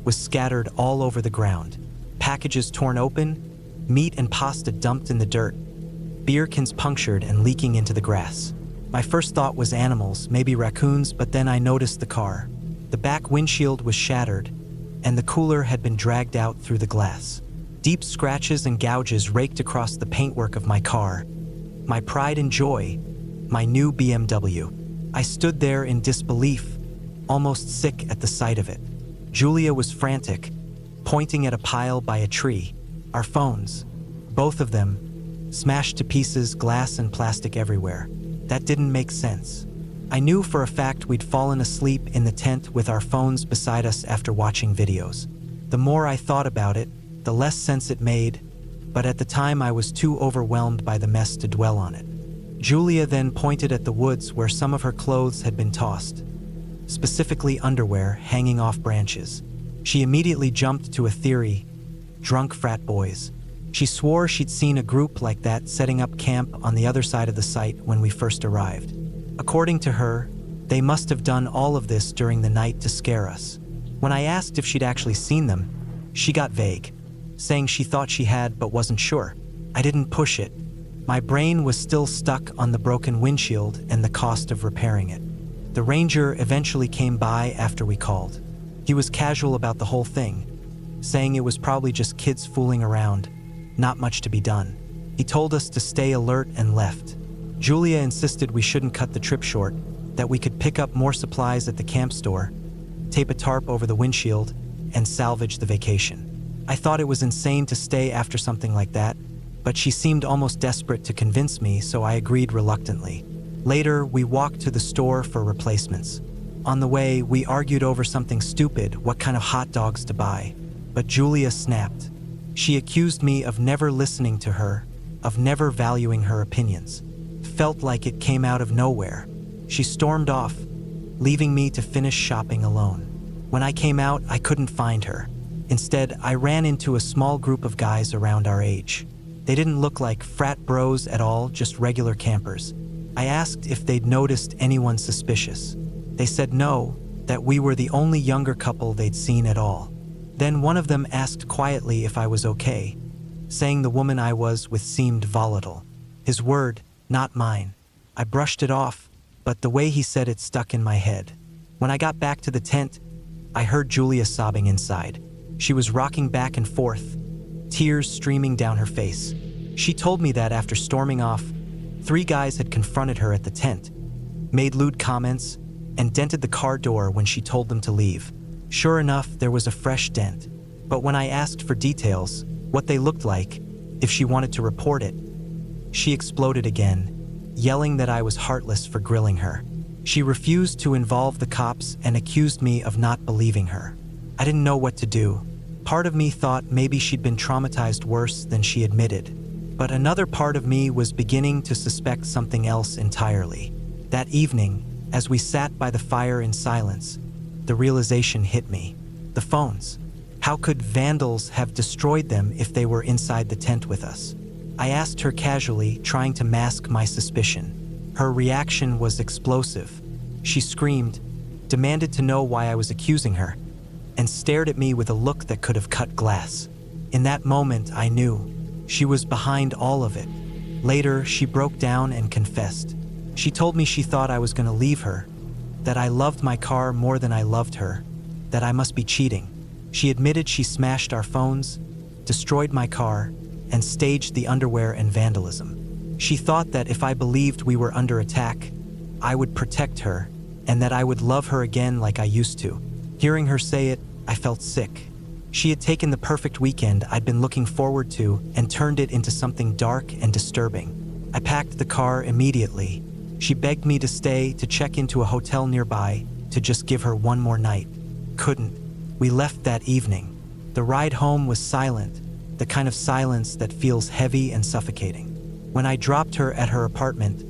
was scattered all over the ground. Packages torn open, meat and pasta dumped in the dirt, beer cans punctured and leaking into the grass. My first thought was animals, maybe raccoons, but then I noticed the car. The back windshield was shattered, and the cooler had been dragged out through the glass. Deep scratches and gouges raked across the paintwork of my car. My pride and joy, my new BMW. I stood there in disbelief, almost sick at the sight of it. Julia was frantic, pointing at a pile by a tree. Our phones, both of them, smashed to pieces, glass and plastic everywhere. That didn't make sense. I knew for a fact we'd fallen asleep in the tent with our phones beside us after watching videos. The more I thought about it, the less sense it made, but at the time I was too overwhelmed by the mess to dwell on it. Julia then pointed at the woods where some of her clothes had been tossed, specifically underwear hanging off branches. She immediately jumped to a theory: drunk frat boys. She swore she'd seen a group like that setting up camp on the other side of the site when we first arrived. According to her, they must have done all of this during the night to scare us. When I asked if she'd actually seen them, she got vague, saying she thought she had but wasn't sure. I didn't push it. My brain was still stuck on the broken windshield and the cost of repairing it. The ranger eventually came by after we called. He was casual about the whole thing, saying it was probably just kids fooling around, not much to be done. He told us to stay alert and left. Julia insisted we shouldn't cut the trip short, that we could pick up more supplies at the camp store, tape a tarp over the windshield, and salvage the vacation. I thought it was insane to stay after something like that, but she seemed almost desperate to convince me, so I agreed reluctantly. Later, we walked to the store for replacements. On the way, we argued over something stupid, what kind of hot dogs to buy. But Julia snapped. She accused me of never listening to her, of never valuing her opinions. Felt like it came out of nowhere. She stormed off, leaving me to finish shopping alone. When I came out, I couldn't find her. Instead, I ran into a small group of guys around our age. They didn't look like frat bros at all, just regular campers. I asked if they'd noticed anyone suspicious. They said no, that we were the only younger couple they'd seen at all. Then one of them asked quietly if I was okay, saying the woman I was with seemed volatile. His word, not mine. I brushed it off, but the way he said it stuck in my head. When I got back to the tent, I heard Julia sobbing inside. She was rocking back and forth, tears streaming down her face. She told me that after storming off, 3 guys had confronted her at the tent, made lewd comments, and dented the car door when she told them to leave. Sure enough, there was a fresh dent. But when I asked for details, what they looked like, if she wanted to report it, she exploded again, yelling that I was heartless for grilling her. She refused to involve the cops and accused me of not believing her. I didn't know what to do. Part of me thought maybe she'd been traumatized worse than she admitted. But another part of me was beginning to suspect something else entirely. That evening, as we sat by the fire in silence, the realization hit me. The phones. How could vandals have destroyed them if they were inside the tent with us? I asked her casually, trying to mask my suspicion. Her reaction was explosive. She screamed, demanded to know why I was accusing her, and stared at me with a look that could have cut glass. In that moment, I knew she was behind all of it. Later, she broke down and confessed. She told me she thought I was going to leave her, that I loved my car more than I loved her, that I must be cheating. She admitted she smashed our phones, destroyed my car, and staged the underwear and vandalism. She thought that if I believed we were under attack, I would protect her, and that I would love her again like I used to. Hearing her say it, I felt sick. She had taken the perfect weekend I'd been looking forward to and turned it into something dark and disturbing. I packed the car immediately. She begged me to stay, to check into a hotel nearby, to just give her one more night. Couldn't. We left that evening. The ride home was silent, the kind of silence that feels heavy and suffocating. When I dropped her at her apartment,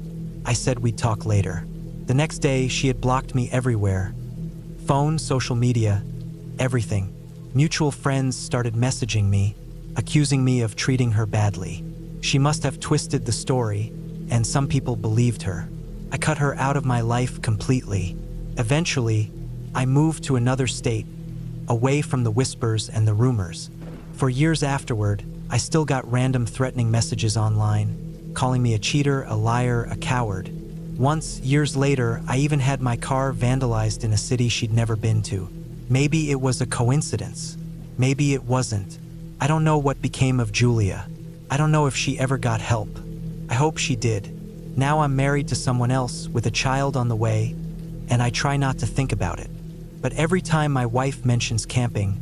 I said we'd talk later. The next day, she had blocked me everywhere. Phone, social media, everything. Mutual friends started messaging me, accusing me of treating her badly. She must have twisted the story, and some people believed her. I cut her out of my life completely. Eventually, I moved to another state, away from the whispers and the rumors. For years afterward, I still got random threatening messages online, calling me a cheater, a liar, a coward. Once, years later, I even had my car vandalized in a city she'd never been to. Maybe it was a coincidence. Maybe it wasn't. I don't know what became of Julia. I don't know if she ever got help. I hope she did. Now I'm married to someone else with a child on the way, and I try not to think about it. But every time my wife mentions camping,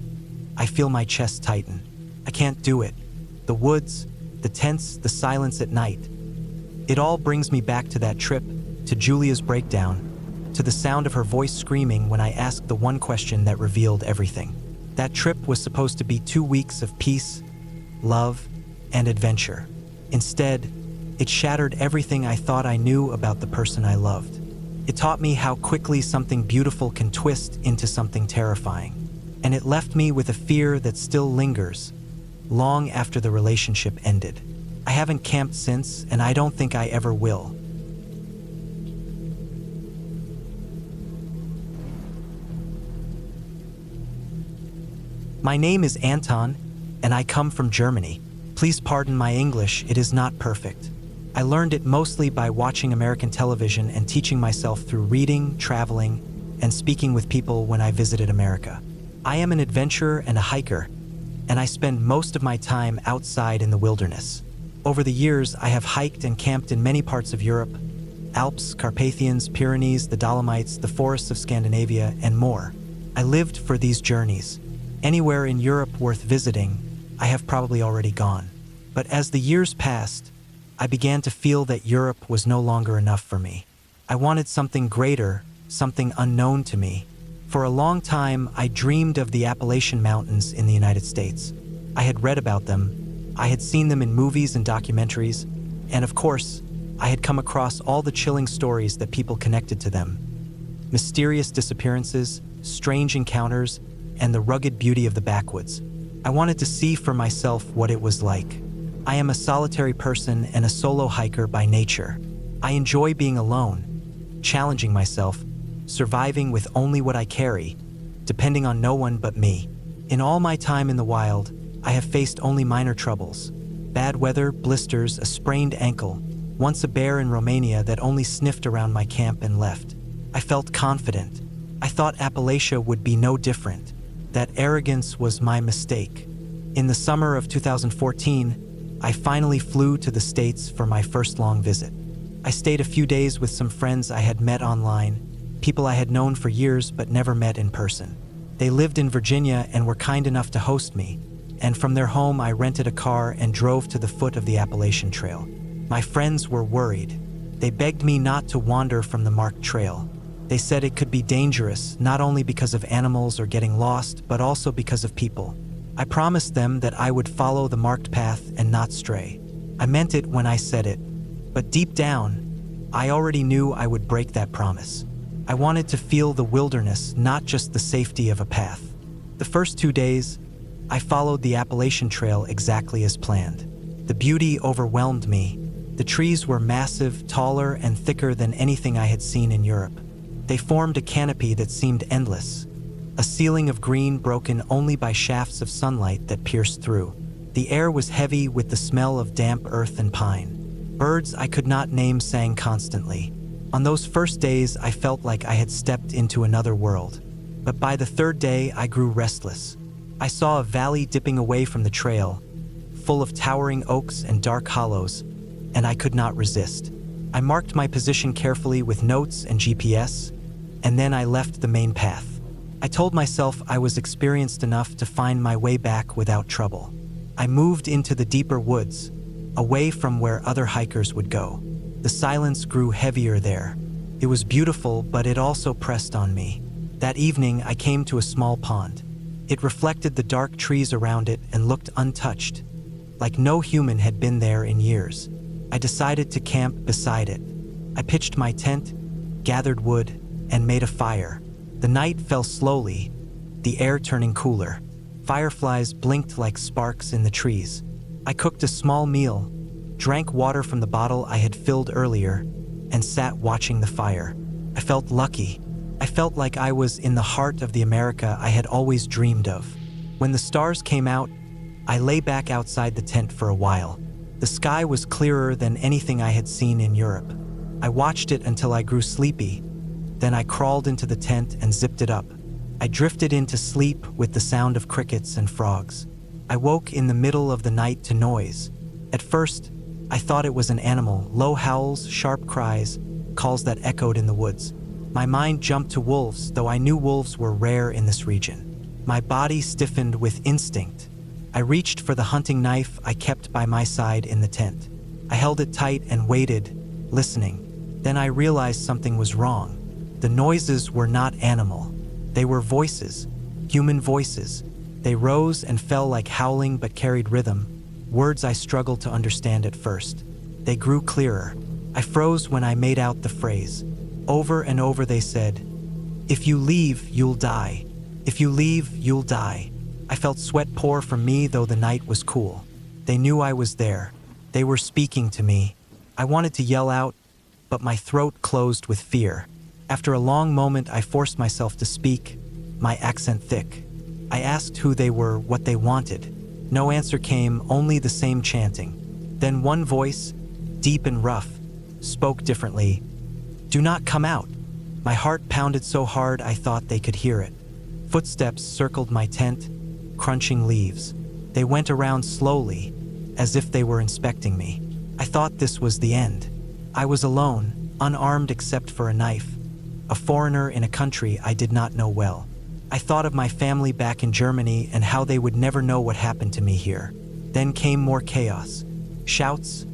I feel my chest tighten. I can't do it. The woods, the tents, the silence at night. It all brings me back to that trip, to Julia's breakdown, to the sound of her voice screaming when I asked the one question that revealed everything. That trip was supposed to be 2 weeks of peace, love, and adventure. Instead, it shattered everything I thought I knew about the person I loved. It taught me how quickly something beautiful can twist into something terrifying. And it left me with a fear that still lingers, long after the relationship ended. I haven't camped since, and I don't think I ever will. My name is Anton, and I come from Germany. Please pardon my English, it is not perfect. I learned it mostly by watching American television and teaching myself through reading, traveling, and speaking with people when I visited America. I am an adventurer and a hiker, and I spend most of my time outside in the wilderness. Over the years, I have hiked and camped in many parts of Europe: Alps, Carpathians, Pyrenees, the Dolomites, the forests of Scandinavia, and more. I lived for these journeys. Anywhere in Europe worth visiting, I have probably already gone. But as the years passed, I began to feel that Europe was no longer enough for me. I wanted something greater, something unknown to me. For a long time, I dreamed of the Appalachian Mountains in the United States. I had read about them, I had seen them in movies and documentaries, and of course, I had come across all the chilling stories that people connected to them. Mysterious disappearances, strange encounters, and the rugged beauty of the backwoods. I wanted to see for myself what it was like. I am a solitary person and a solo hiker by nature. I enjoy being alone, challenging myself, surviving with only what I carry, depending on no one but me. In all my time in the wild, I have faced only minor troubles. Bad weather, blisters, a sprained ankle, once a bear in Romania that only sniffed around my camp and left. I felt confident. I thought Appalachia would be no different. That arrogance was my mistake. In the summer of 2014, I finally flew to the States for my first long visit. I stayed a few days with some friends I had met online, people I had known for years but never met in person. They lived in Virginia and were kind enough to host me, and from their home I rented a car and drove to the foot of the Appalachian Trail. My friends were worried. They begged me not to wander from the marked trail. They said it could be dangerous, not only because of animals or getting lost, but also because of people. I promised them that I would follow the marked path and not stray. I meant it when I said it, but deep down, I already knew I would break that promise. I wanted to feel the wilderness, not just the safety of a path. The first 2 days, I followed the Appalachian Trail exactly as planned. The beauty overwhelmed me. The trees were massive, taller, and thicker than anything I had seen in Europe. They formed a canopy that seemed endless, a ceiling of green broken only by shafts of sunlight that pierced through. The air was heavy with the smell of damp earth and pine. Birds I could not name sang constantly. On those first days, I felt like I had stepped into another world. But by the third day, I grew restless. I saw a valley dipping away from the trail, full of towering oaks and dark hollows, and I could not resist. I marked my position carefully with notes and GPS, and then I left the main path. I told myself I was experienced enough to find my way back without trouble. I moved into the deeper woods, away from where other hikers would go. The silence grew heavier there. It was beautiful, but it also pressed on me. That evening, I came to a small pond. It reflected the dark trees around it and looked untouched, like no human had been there in years. I decided to camp beside it. I pitched my tent, gathered wood, and made a fire. The night fell slowly, the air turning cooler. Fireflies blinked like sparks in the trees. I cooked a small meal, drank water from the bottle I had filled earlier, and sat watching the fire. I felt lucky. I felt like I was in the heart of the America I had always dreamed of. When the stars came out, I lay back outside the tent for a while. The sky was clearer than anything I had seen in Europe. I watched it until I grew sleepy. Then I crawled into the tent and zipped it up. I drifted into sleep with the sound of crickets and frogs. I woke in the middle of the night to noise. At first, I thought it was an animal, low howls, sharp cries, calls that echoed in the woods. My mind jumped to wolves, though I knew wolves were rare in this region. My body stiffened with instinct. I reached for the hunting knife I kept by my side in the tent. I held it tight and waited, listening. Then I realized something was wrong. The noises were not animal. They were voices, human voices. They rose and fell like howling but carried rhythm, words I struggled to understand at first. They grew clearer. I froze when I made out the phrase. Over and over they said, "If you leave, you'll die. If you leave, you'll die." I felt sweat pour from me, though the night was cool. They knew I was there. They were speaking to me. I wanted to yell out, but my throat closed with fear. After a long moment, I forced myself to speak, my accent thick. I asked who they were, what they wanted. No answer came, only the same chanting. Then one voice, deep and rough, spoke differently. "Do not come out." My heart pounded so hard I thought they could hear it. Footsteps circled my tent, crunching leaves. They went around slowly, as if they were inspecting me. I thought this was the end. I was alone, unarmed except for a knife, a foreigner in a country I did not know well. I thought of my family back in Germany and how they would never know what happened to me here. Then came more chaos. Shouts,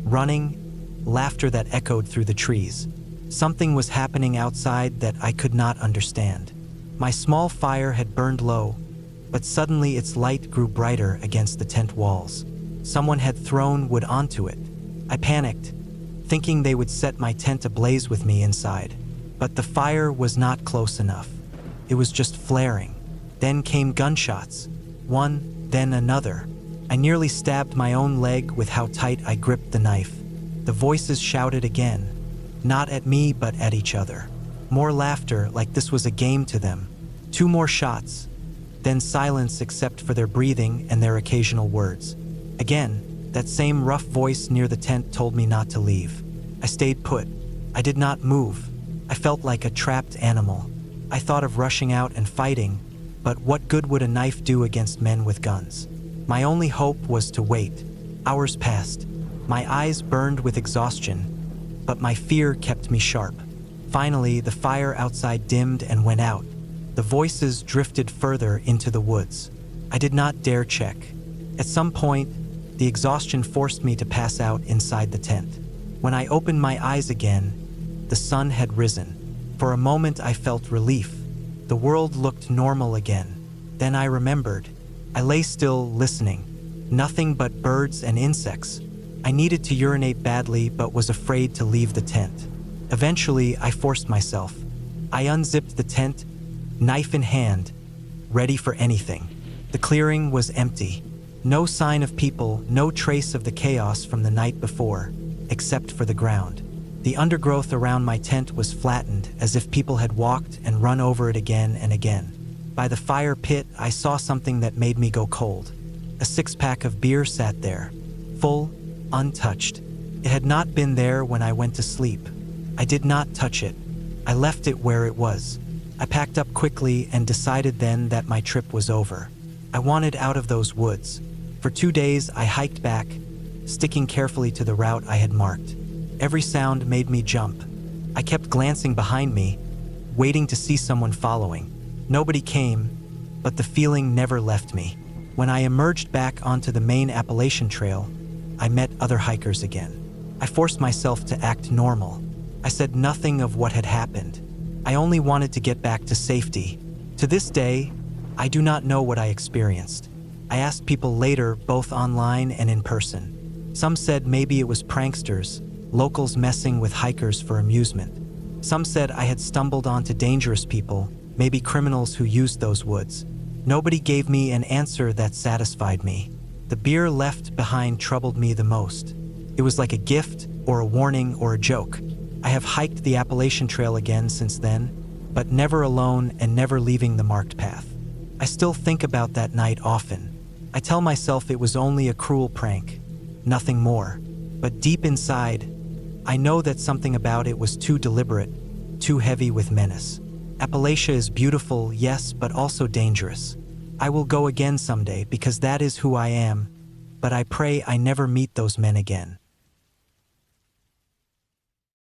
running, laughter that echoed through the trees. Something was happening outside that I could not understand. My small fire had burned low, but suddenly its light grew brighter against the tent walls. Someone had thrown wood onto it. I panicked, thinking they would set my tent ablaze with me inside. But the fire was not close enough. It was just flaring. Then came gunshots. One, then another. I nearly stabbed my own leg with how tight I gripped the knife. The voices shouted again, not at me but at each other. More laughter, like this was a game to them. 2 more shots, then silence except for their breathing and their occasional words. Again, that same rough voice near the tent told me not to leave. I stayed put. I did not move. I felt like a trapped animal. I thought of rushing out and fighting, but what good would a knife do against men with guns? My only hope was to wait. Hours passed. My eyes burned with exhaustion, but my fear kept me sharp. Finally, the fire outside dimmed and went out. The voices drifted further into the woods. I did not dare check. At some point, the exhaustion forced me to pass out inside the tent. When I opened my eyes again, the sun had risen. For a moment I felt relief. The world looked normal again. Then I remembered. I lay still, listening. Nothing but birds and insects. I needed to urinate badly but was afraid to leave the tent. Eventually, I forced myself. I unzipped the tent, knife in hand, ready for anything. The clearing was empty. No sign of people, no trace of the chaos from the night before, except for the ground. The undergrowth around my tent was flattened, as if people had walked and run over it again and again. By the fire pit, I saw something that made me go cold. A 6-pack of beer sat there, full, untouched. It had not been there when I went to sleep. I did not touch it. I left it where it was. I packed up quickly and decided then that my trip was over. I wanted out of those woods. For 2 days, I hiked back, sticking carefully to the route I had marked. Every sound made me jump. I kept glancing behind me, waiting to see someone following. Nobody came, but the feeling never left me. When I emerged back onto the main Appalachian Trail, I met other hikers again. I forced myself to act normal. I said nothing of what had happened. I only wanted to get back to safety. To this day, I do not know what I experienced. I asked people later, both online and in person. Some said maybe it was pranksters, locals messing with hikers for amusement. Some said I had stumbled onto dangerous people, maybe criminals who used those woods. Nobody gave me an answer that satisfied me. The beer left behind troubled me the most. It was like a gift or a warning or a joke. I have hiked the Appalachian Trail again since then, but never alone and never leaving the marked path. I still think about that night often. I tell myself it was only a cruel prank, nothing more. But deep inside, I know that something about it was too deliberate, too heavy with menace. Appalachia is beautiful, yes, but also dangerous. I will go again someday because that is who I am, but I pray I never meet those men again.